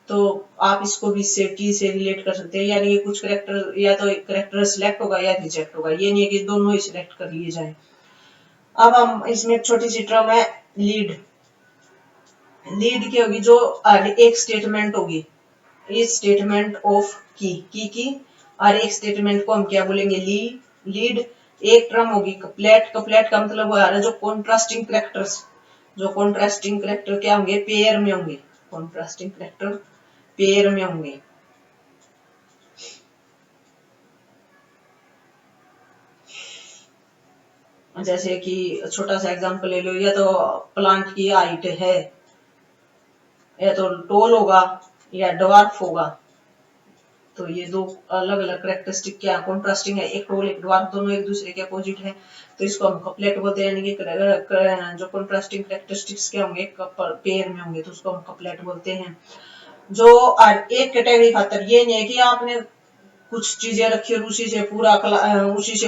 तो आप इसको भी सेफ्टी से रिलेट कर सकते हैं, यानी कि कुछ करेक्टर या तो करेक्टर सिलेक्ट होगा या रिजेक्ट होगा, ये नहीं है कि दोनों ही सिलेक्ट कर लिए जाए। अब हम इसमें एक छोटी सी टर्म है लीड। लीड क्या होगी, जो एक स्टेटमेंट होगी, इस स्टेटमेंट ऑफ की और एक स्टेटमेंट को हम क्या बोलेंगे, लीड। एक टर्म होगी कपलेट। कपलेट का मतलब वो आ रहा है जो कॉन्ट्रास्टिंग कैरेक्टर्स, जो कॉन्ट्रास्टिंग कैरेक्टर क्या होंगे, पेयर में होंगे, कॉन्ट्रास्टिंग कैरेक्टर पेयर में होंगे। जैसे कि छोटा सा एग्जांपल ले लो, या तो प्लांट की हाइट है, या तो टॉल होगा या ड्वार्फ होगा। तो ये दो अलग अलग कैरेक्टरिस्टिक क्या कॉन्ट्रास्टिंग है, एक टॉल एक ड्वार्फ, दोनों एक दूसरे के अपोजिट है। तो इसको हम कपलेट बोलते हैं, यानी कि जो कॉन्ट्रास्टिंग कैरेक्टरिस्टिक्स क्या होंगे पेयर में होंगे, तो उसको हम कपलेट बोलते हैं। जो एक कैटेगरी खातर, ये नहीं है कि आपने कुछ चीजें रखी और उसी से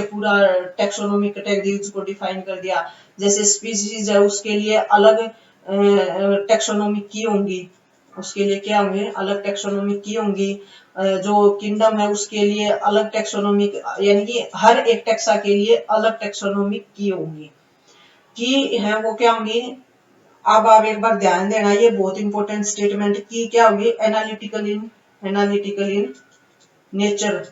पूरा टेक्सोनोमिक कैटेगरीज को डिफाइन कर दिया। जैसे स्पीशीज है उसके लिए अलग टेक्सोनोमिक की होंगी, उसके लिए क्या होंगे, अलग टेक्सोनोमिक की होंगी। जो किंगडम है उसके लिए अलग टेक्सोनोमिक, यानी कि हर एक टेक्सा के लिए अलग टेक्सोनोमिक की होंगी। की है वो क्या होंगी, अब आप एक बार ध्यान देना, ये बहुत इंपॉर्टेंट स्टेटमेंट की क्या होगी, analytical in nature,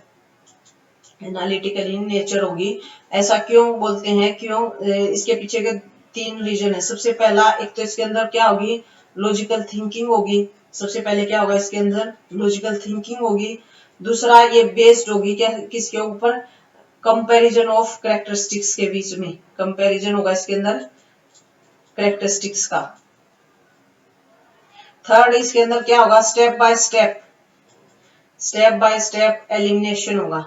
analytical in nature होगी। ऐसा क्यों बोलते हैं, क्यों, इसके पीछे के तीन रीजन है। सबसे पहला, एक तो इसके अंदर क्या होगी, लॉजिकल थिंकिंग होगी। सबसे पहले क्या होगा, इसके अंदर लॉजिकल थिंकिंग होगी। दूसरा, ये बेस्ड होगी क्या, किसके ऊपर, कंपैरिजन ऑफ कैरेक्टरिस्टिक्स के बीच में, कंपैरिजन होगा इसके अंदर कैरेक्टरिस्टिक्स का। थर्ड, इसके अंदर क्या होगा, स्टेप बाय स्टेप एलिमिनेशन होगा,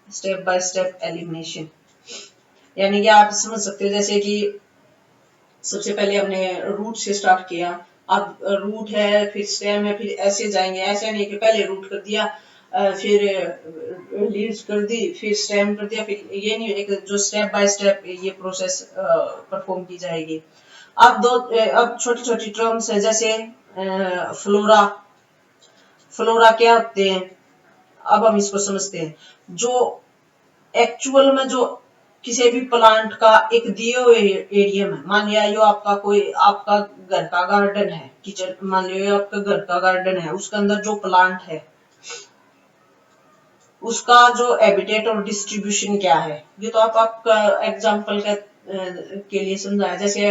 स्टेप बाय स्टेप एलिमिनेशन। यानी कि आप समझ सकते हो, जैसे कि सबसे पहले हमने रूट से स्टार्ट किया, अब रूट है फिर स्टेम है, फिर ऐसे जाएंगे। ऐसे नहीं कि पहले रूट कर दिया फिर लीव्स कर दी फिर स्टेम कर दिया, फिर ये नहीं, एक जो स्टेप बाय स्टेप ये प्रोसेस परफॉर्म की जाएगी। अब छोटी छोटी टर्म्स है, जैसे फ्लोरा। फ्लोरा क्या होते हैं, अब हम इसको समझते हैं। जो एक्चुअल में जो किसी भी प्लांट का एक दिए हुए एरिया में, मान लिया यो आपका घर का गार्डन है, किचन, मान लिया आपका घर का गार्डन है, उसके अंदर जो प्लांट है उसका जो हैबिटेट और डिस्ट्रीब्यूशन क्या है, ये तो आपका एग्जांपल के लिए समझाया। जैसे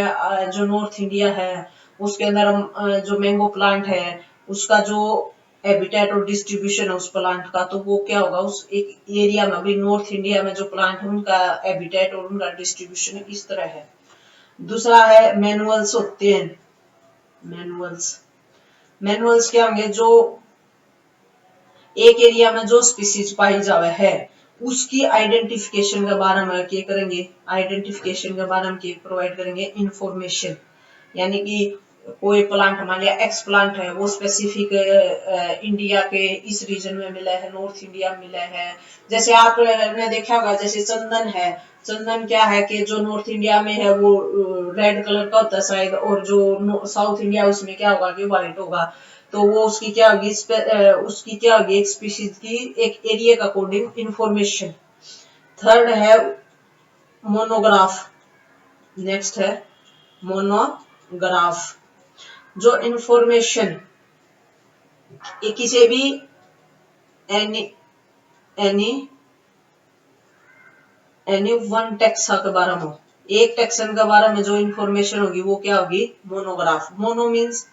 जो नॉर्थ इंडिया है उसके अंदर जो मैंगो प्लांट है उसका जो हैबिटेट और डिस्ट्रीब्यूशन है उस प्लांट का, तो वो क्या होगा, उस एक एरिया में, अभी नॉर्थ इंडिया में जो प्लांट है उनका हैबिटेट और उनका डिस्ट्रीब्यूशन इस तरह है। दूसरा है मैनुअल्स होते हैं, मैनुअल्स क्या होंगे, जो एक एरिया में जो स्पीसीज पाई जावे है उसकी आइडेंटिफिकेशन के बारे में क्या करेंगे, आइडेंटिफिकेशन के बारे में प्रोवाइड करेंगे इंफॉर्मेशन। यानी कि कोई प्लांट मान लिया एक्स प्लांट है, वो स्पेसिफिक इंडिया के इस रीजन में मिला है, नॉर्थ इंडिया में मिला है। जैसे आपने देखा होगा, जैसे चंदन है, चंदन क्या है कि जो नॉर्थ इंडिया में है वो रेड कलर का होता है शायद, और जो साउथ इंडिया उसमें क्या होगा कि व्हाइट होगा। तो वो उसकी क्या होगी, उसकी क्या होगी, एक स्पीशीज की एक एरिया के अकॉर्डिंग इंफॉर्मेशन। थर्ड है मोनोग्राफ। नेक्स्ट है मोनोग्राफ, जो इंफॉर्मेशन किसी भी any any any one taxa के बारे में, एक टेक्सन के बारे में जो इंफॉर्मेशन होगी वो क्या होगी, मोनोग्राफ। Mono means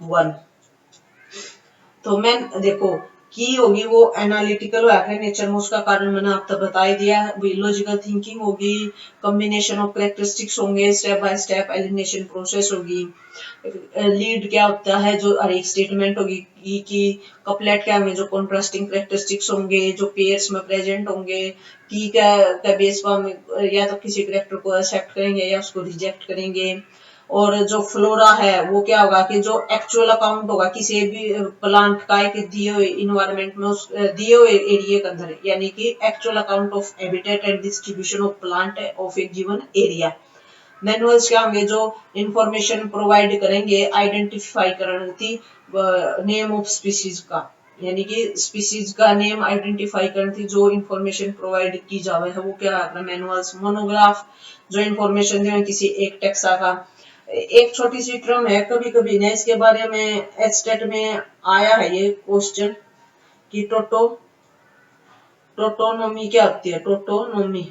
one. तो मैं देखो की होगी वो एनालिटिकल है नेचर में, उसका कारण मैंने आपको बता ही दिया। लॉजिकल थिंकिंग होगी, कॉम्बिनेशन ऑफ कैरेक्टरिस्टिक्स होंगे, step by step elimination process होगी। लीड क्या होता है, जो हर एक स्टेटमेंट होगी की। कपलेट क्या होंगे, जो कॉन्ट्रास्टिंग कैरेक्टरिस्टिक्स होंगे, जो पेयर्स में प्रेजेंट होंगे। की का बेस पर हम या तो किसी कैरेक्टर को एक्सेप्ट करेंगे या उसको रिजेक्ट करेंगे। और जो फ्लोरा है वो क्या होगा कि जो एक्चुअल अकाउंट होगा किसी भी प्लांट का एक दिए हुए इन्वायरमेंट में, उस दिए हुए एरिया के अंदर, यानी कि actual account of habitat and distribution of plant of A given area. Manuals क्या होंगे, जो इंफॉर्मेशन प्रोवाइड करेंगे आइडेंटिफाई करने की नेम ऑफ स्पीशीज का, यानी कि स्पीशीज का नेम आइडेंटिफाई करने की जो इंफॉर्मेशन प्रोवाइड की जावे है वो क्या है, मैनुअल्स। मोनोग्राफ, जो इंफॉर्मेशन दे किसी एक टेक्सा का। एक छोटी सी टर्म है, कभी कभी ना इसके बारे में एस्टेट में आया है ये क्वेश्चन कि टोटोनोमी क्या होती है, टोटोनोमी।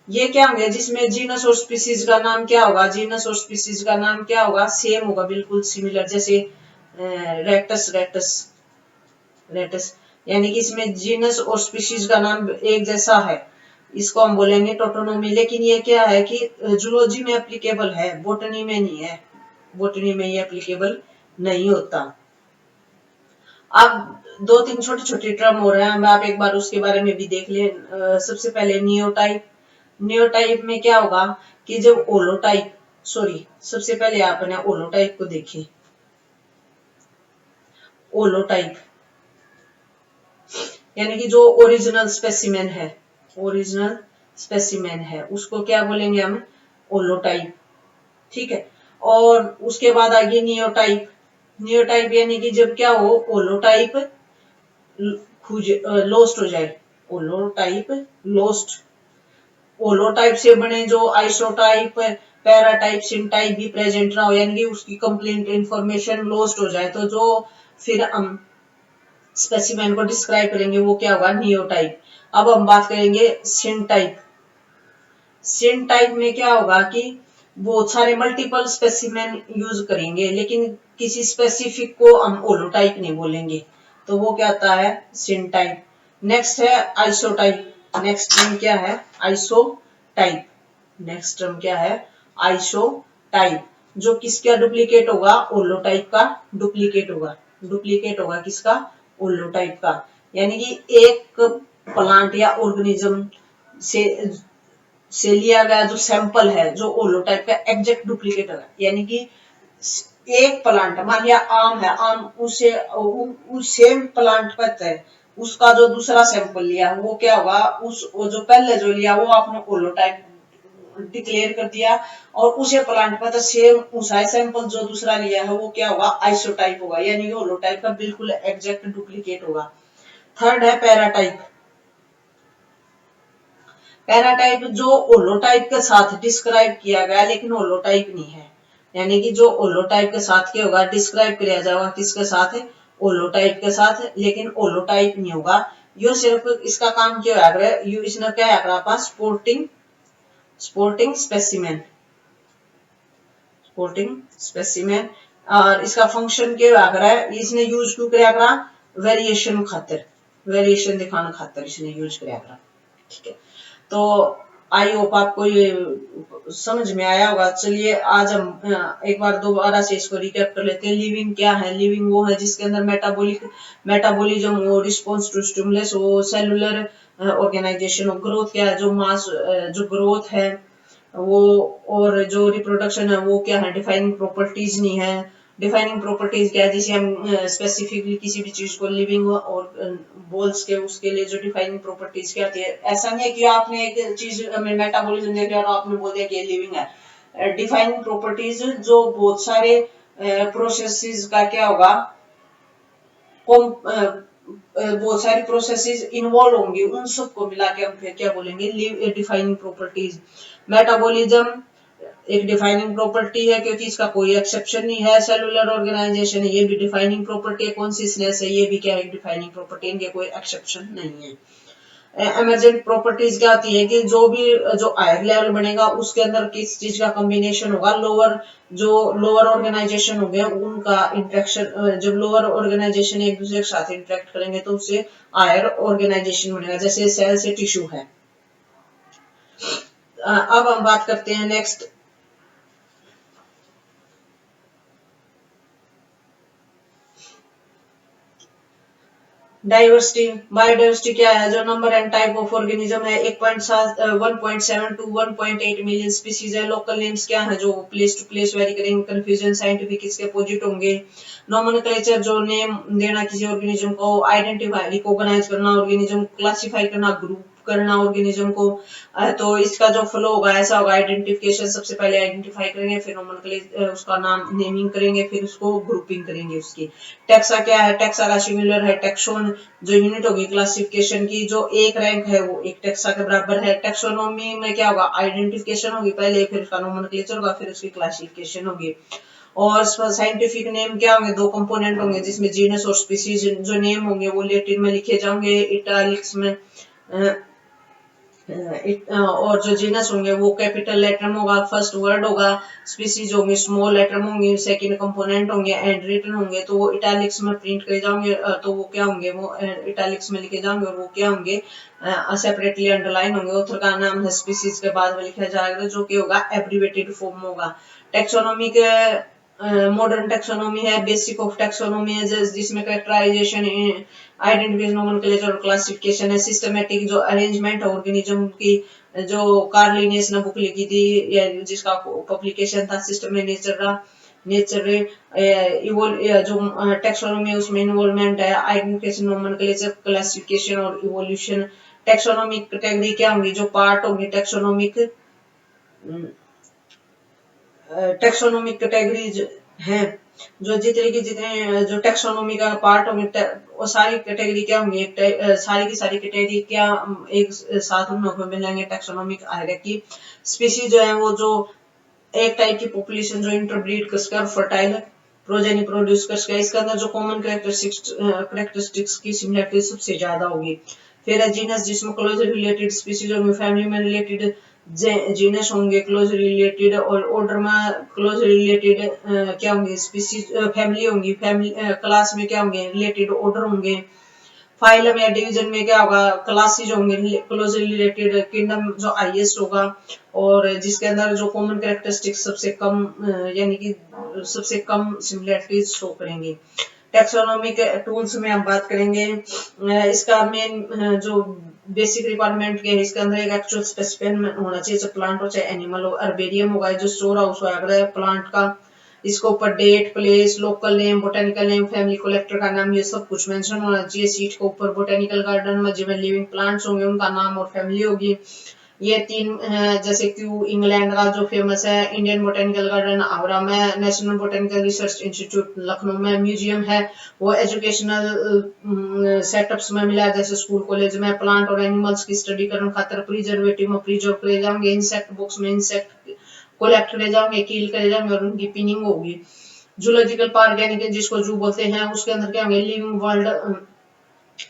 ये क्या होंगे, जिसमें जीनस और स्पीसीज का नाम क्या होगा, जीनस और स्पीसीज का नाम क्या होगा, सेम होगा, बिल्कुल सिमिलर। जैसे रेक्टस रेक्टस रेक्टस, यानी कि इसमें जीनस और स्पीशीज का नाम एक जैसा है, इसको हम बोलेंगे टोटोनोमी। लेकिन ये क्या है कि जूलॉजी में एप्लीकेबल है, बोटनी में नहीं है, बोटनी में ये एप्लीकेबल नहीं होता। अब दो तीन छोटी छोटी टर्म हो रहे हैं, आप एक बार उसके बारे में भी देख ले। सबसे पहले नियोटाइप। नियोटाइप में क्या होगा कि जब ओलोटाइप, सॉरी सबसे पहले आपने ओलोटाइप को देखें। ओलोटाइप यानी कि जो ओरिजिनल स्पेसिमेन है, ओरिजिनल स्पेसिमेन है उसको क्या बोलेंगे हम, ओलोटाइप। ठीक है। और उसके बाद आगे नियोटाइप। नियोटाइप यानी कि जब क्या हो, ओलोटाइप लोस्ट हो जाए, ओलोटाइप लोस्ट। ओलोटाइप से बने जो आइसोटाइप, पैराटाइप, सिनटाइप भी प्रेजेंट ना हो, यानी कि उसकी कंप्लीट इंफॉर्मेशन लॉस्ट हो जाए, तो जो फिर हम स्पेसिमेन को डिस्क्राइब करेंगे वो क्या होगा, नियोटाइप। अब हम बात करेंगे सिनटाइप। सिनटाइप में क्या होगा कि बहुत सारे मल्टीपल स्पेसिमेन यूज करेंगे, लेकिन किसी स्पेसिफिक को हम ओलोटाइप नहीं बोलेंगे, तो वो क्या आता है, सिनटाइप। नेक्स्ट है आइसोटाइप। नेक्स्ट टर्म क्या है, आइसोटाइप। नेक्स्ट टर्म क्या है, आइसोटाइप। जो किसका डुप्लीकेट होगा, ओलोटाइप का डुप्लीकेट होगा। डुप्लीकेट होगा किसका, ओलोटाइप का। यानी कि एक प्लांट या ऑर्गेनिज्म से लिया गया जो सैंपल है, जो ओलोटाइप का एग्जैक्ट डुप्लीकेट है, यानी कि एक प्लांट, मान लिया आम है, आम उसे उस सेम प्लांट पर है, उसका जो दूसरा सैंपल लिया वो क्या होगा, उस वो जो पहले जो लिया वो आपने ओलोटाइप डिक्लेयर कर दिया, और उसे प्लांट पर सेम उसा सैंपल जो दूसरा लिया है वो क्या होगा, आइसोटाइप होगा, यानी कि ओलोटाइप का बिल्कुल एग्जैक्ट डुप्लीकेट होगा। थर्ड है पैराटाइप। पैराटाइप जो ओलोटाइप के साथ डिस्क्राइब किया गया लेकिन ओलोटाइप नहीं है, यानी कि जो ओलोटाइप के साथ क्या होगा, डिस्क्राइब किया जाएगा किसके साथ है, ओलोटाइप के साथ, लेकिन ओलोटाइप नहीं होगा। यो सिर्फ इसका काम क्या है, यू इसने क्या है पास, स्पोर्टिंग स्पेसिमेन, स्पोर्टिंग स्पेसिमेन। और इसका फंक्शन क्या है, इसने यूज क्यों किया, वेरिएशन खातिर, वेरिएशन दिखाने खातिर इसने यूज किया। ठीक है। तो आई होप आपको ये समझ में आया होगा। चलिए आज हम एक बार दोबारा से इसको रिकैप कर लेते हैं। लिविंग क्या है? लिविंग वो है जिसके अंदर मेटाबॉलिज्म हो, रिस्पॉन्स टू स्टिमुलस हो, सेलुलर ऑर्गेनाइजेशन हो। ग्रोथ क्या है? जो ग्रोथ है वो, और जो रिप्रोडक्शन है वो क्या है? डिफाइनिंग प्रॉपर्टीज नहीं है। डिफाइनिंग प्रॉपर्टीज क्या है? जिसे हम स्पेसिफिकली किसी भी चीज को लिविंग और बोल्स के उसके लिए जो डिफाइनिंग प्रॉपर्टीज क्या आती है। ऐसा नहीं है कि आपने एक चीज में मेटाबॉलिज्म देख लिया और आपने बोल दिया कि ये लिविंग है। डिफाइनिंग प्रॉपर्टीज जो बहुत सारे प्रोसेसेस का क्या होगा, बहुत सारी प्रोसेसेस इन्वॉल्व होंगी, उन सबको मिला के हम फिर क्या बोलेंगे? Defining properties. मेटाबॉलिज्म एक डिफाइनिंग प्रॉपर्टी है क्योंकि इसका कोई एक्सेप्शन नहीं है। सेलुलर ऑर्गेनाइजेशन ये भी डिफाइनिंग प्रॉपर्टी है। कॉन्सिस्टेंस है ये भी क्या है? डिफाइनिंग प्रॉपर्टी, इनके कोई एक्सेप्शन नहीं है। एमर्जेंट प्रॉपर्टीज क्या आती है कि जो हायर लेवल बनेगा उसके अंदर किस चीज का कॉम्बिनेशन होगा। लोअर ऑर्गेनाइजेशन हो गया उनका इंटरेक्शन, जब लोअर ऑर्गेनाइजेशन एक दूसरे के साथ इंटरेक्ट करेंगे तो उससे हायर ऑर्गेनाइजेशन बनेगा, जैसे सेल से टिश्यू है। अब हम बात करते हैं नेक्स्ट। डाइवर्सिटी। बायोडाइवर्सिटी क्या है? जो number and type of organism है 1.7 टू 1.8 मिलियन स्पीसीज है। लोकल नेम्स क्या है? जो प्लेस टू प्लेस वेरी करेंगे। कंफ्यूजन साइंटिफिक इसके अपोजिट होंगे। नोमेनक्लेचर जो नेम देना किसी ऑर्गेनिज्म को। आइडेंटिफाई रिकॉग्नाइज करना ऑर्गेनिज्म, क्लासिफाई करना ग्रुप करना ऑर्गेनिज्म को। तो इसका जो फ्लो होगा ऐसा होगा, आइडेंटिफिकेशन सबसे पहले आइडेंटिफाई करेंगे, फिर नोमेनक्लेचर उसका नाम नेमिंग करेंगे, फिर उसको ग्रुपिंग करेंगे उसकी। टैक्सा क्या है? टैक्सा का सिमिलर है टैक्सोन, जो यूनिट होगी क्लासिफिकेशन की, जो एक रैंक है वो एक टैक्सा के बराबर है। टैक्सोनॉमी में क्या होगा? आइडेंटिफिकेशन होगी पहले, फिर उसका नोमेनक्लेचर होगा, फिर उसकी क्लासिफिकेशन होगी। और साइंटिफिक नेम क्या होंगे? दो कंपोनेंट होंगे जिसमें जीनस और स्पीसीज। जो नेम होंगे वो लैटिन में लिखे जाएंगे, इटैलिक्स में, और जो जीनस होंगे वो कैपिटल लेटर में होगा, फर्स्ट वर्ड होगा। स्पीसीज होंगे स्मॉल लेटर में होंगे, सेकंड कंपोनेंट होंगे, एंड रिटन होंगे तो वो इटैलिक्स में प्रिंट करे जाएंगे। तो वो क्या होंगे? वो इटैलिक्स में लिखे जाएंगे और वो क्या होंगे? सेपरेटली अंडरलाइन होंगे। ऑथर का नाम है स्पीसीज के बाद में लिखा जाएगा, जो कि होगा एब्रिवेटेड फॉर्म में होगा। टैक्सोनॉमी के मॉडर्न टैक्सोनॉमी है, बेसिक ऑफ टैक्सोनॉमी है जिसमें कैरेक्टराइजेशन, आइडेंटिफिकेशन, नोमेनक्लेचर और क्लासिफिकेशन है। सिस्टमैटिक जो अरेंजमेंट है ऑर्गेनिज्म की, जो कार्ल लिनियस ने बुक लिखी थी या जिसका पब्लिकेशन था सिस्टम में नेचर जो टैक्सोनॉमी उसमें इन्वॉल्वमेंट है। आइडेंटिफिकेशन, नोमेनक्लेचर, क्लासिफिकेशन और इवोल्यूशन। टैक्सोनॉमिक कैटेगरी क्या होंगी? जो पार्ट होंगी टैक्सोनॉमिक कैटेगरीज हैं, जो जितने जो टैक्सोनॉमी का पार्ट होंगे वो सारी कैटेगरी क्या होंगी? सारी की सारी कैटेगरी क्या एक साथ उन मिलेंगे टैक्सोनॉमिक हायरार्की। स्पीसीज जो है वो जो एक टाइप की पॉपुलेशन जो इंटरब्रीड करके फर्टाइल प्रोजेनी प्रोड्यूस करके, इसके अंदर जो कॉमन कैरेक्टरिस्टिक्स की सिमिलरिटी सबसे ज्यादा होगी। फिर है जीनस, जिसमें क्लोज रिलेटेड स्पीसीज होंगे, फैमिली में रिलेटेड जीनस होंगे क्लोज रिलेटेड, और ऑर्डर में क्लोज रिलेटेड क्या होंगे? स्पीसीज फैमिली होंगी। फैमिली क्लास में क्या होंगे? रिलेटेड ऑर्डर होंगे। फाइलम या डिवीजन में क्या होगा? क्लासेज होंगे क्लोजली रिलेटेड। किंगडम जो हाईएस्ट होगा और जिसके अंदर जो कॉमन कैरेक्टरिस्टिक्स सबसे कम यानी कि सबसे कम सिमिलरिटीज शो करेंगे। टैक्सोनॉमिक टूल्स में हम बात करेंगे। इसका मेन जो बेसिक रिक्वायरमेंट के है, इसके अंदर एक एक्चुअल स्पेसिफिन होना चाहिए, चाहे प्लांट हो चाहे एनिमल हो। अर्बेरियम होगा जो स्टोर हाउस होगा प्लांट का, इसके ऊपर date, place, local name, botanical name, family collector का नाम, ये सब कुछ मेंशन होना चाहिए। सीट के ऊपर बोटेनिकल गार्डन में जिसमें लिविंग प्लांट्स होंगे उनका नाम और फैमिली होगी। ये तीन जैसे क्यू इंग्लैंड का जो फेमस है, इंडियन बोटेनिकल गार्डन आगरा में, national botanical research institute Lucknow में, म्यूजियम है वो एजुकेशनल सेटअप्स में मिला है, जैसे स्कूल कॉलेज में। प्लांट और एनिमल्स की स्टडी करने खातर प्रिजर्वेटिव में प्रिजर्व करे जाएंगे। इंसेक्ट बॉक्स में इंसेक्ट कलेक्ट करे जाएंगे, कील करे जाएंगे और उनकी पिनिंग होगी। जूलॉजिकल पार्क यानी कि जिसको जू बोलते हैं, उसके अंदर क्या होंगे?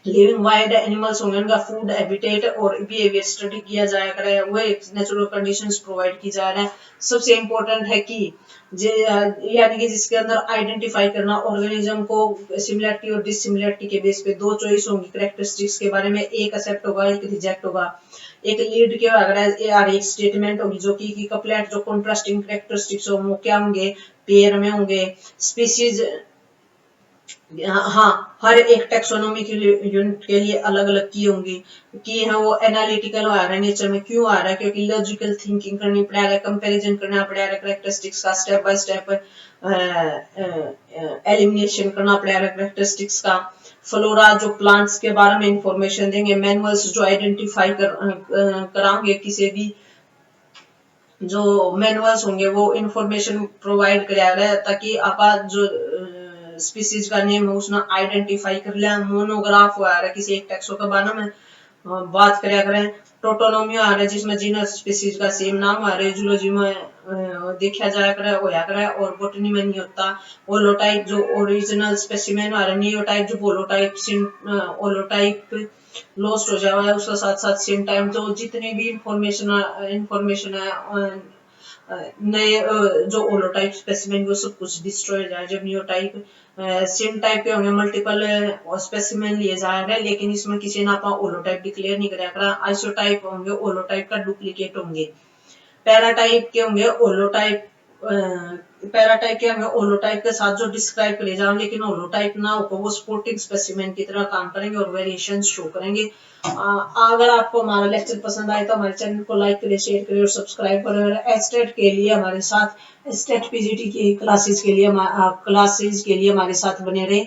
लिविंग वाइल्ड एनिमल्स होंगे, उनका फूड हैबिटेट और बिहेवियर स्टडी किया जाया करे, वह नेचुरल कंडीशंस प्रोवाइड की जा रहा है। सबसे इंपॉर्टेंट है कि यानी कि जिसके अंदर आइडेंटिफाई करना ऑर्गेनिज्म को सिमिलरिटी और डिसिमिलरिटी के बेस पे दो चॉइस होंगी कैरेक्टरिस्टिक्स के बारे में, एक एक्सेप्ट होगा एक रिजेक्ट होगा। एक लीड के अगर यार एक स्टेटमेंट होगी जो कि कपलेट जो कॉन्ट्रास्टिंग कैरेक्टरिस्टिक्स हो वो क्या होंगे, पेयर में होंगे। स्पीशीज, हाँ, हर एक टेक्सोनॉमी के लिए यूनिट के लिए अलग अलग की होंगी। की है वो एनालिटिकल आ रहा है नेचर में, क्यों आ रहा है, क्योंकि लॉजिकल थिंकिंग करनी पड़ेगा, कंपैरिजन करना पड़ेगा कैरेक्टरिस्टिक्स का, स्टेप बाय स्टेप एलिमिनेशन करना पड़ेगा कैरेक्टरिस्टिक्स का। फ्लोरा जो प्लांट्स के बारे में इंफॉर्मेशन देंगे, मैनुअल्स जो आइडेंटिफाई कराएंगे, किसी भी जो मैनुअल्स होंगे वो इंफॉर्मेशन प्रोवाइड कराया ताकि आप जो स्पीसीज का नेम है उसने आइडेंटिफाई कर लिया। मोनोग्राफ आ रहा है किसी एक टेक्सो के बारे में बात करें करें। टोटोनॉमी आ रहा है जिसमें जीनस स्पीसीज का सेम नाम आ रहा है, जूलॉजी में देखा जाया करे होया करे और बोटनी में नहीं होता। होलोटाइप जो ओरिजिनल स्पेसिमेन आ रहा है, नियोटाइप जो होलोटाइप होलोटाइप लॉस्ट हो जावा है, उसके साथ साथ सेम टाइम जो जितनी भी इंफॉर्मेशन है नए जो होलोटाइप स्पेसिमेन वो सब कुछ डिस्ट्रॉय हो जाए। जब नियोटाइप सेम टाइप के होंगे मल्टीपल स्पेसिमेन लिए जाएगा, लेकिन इसमें किसी ने आप होलोटाइप डिक्लेयर नहीं करेगा। आइसोटाइप होंगे होलोटाइप का डुप्लीकेट होंगे। पैराटाइप के होंगे होलोटाइप, पैराटाइप के होंगे होलोटाइप के साथ जो डिस्क्राइब करे जाएंगे, लेकिन होलोटाइप ना हो वो स्पोर्टिंग स्पेसिमेन की तरह काम करेंगे और वेरिएशंस शो करेंगे। अगर आपको हमारा लेक्चर पसंद आए तो हमारे चैनल को लाइक करें, शेयर करें और सब्सक्राइब करें। एस्टेट के लिए हमारे साथ, एस्टेट पीजीटी की क्लासेस के लिए हमारे साथ बने रहे।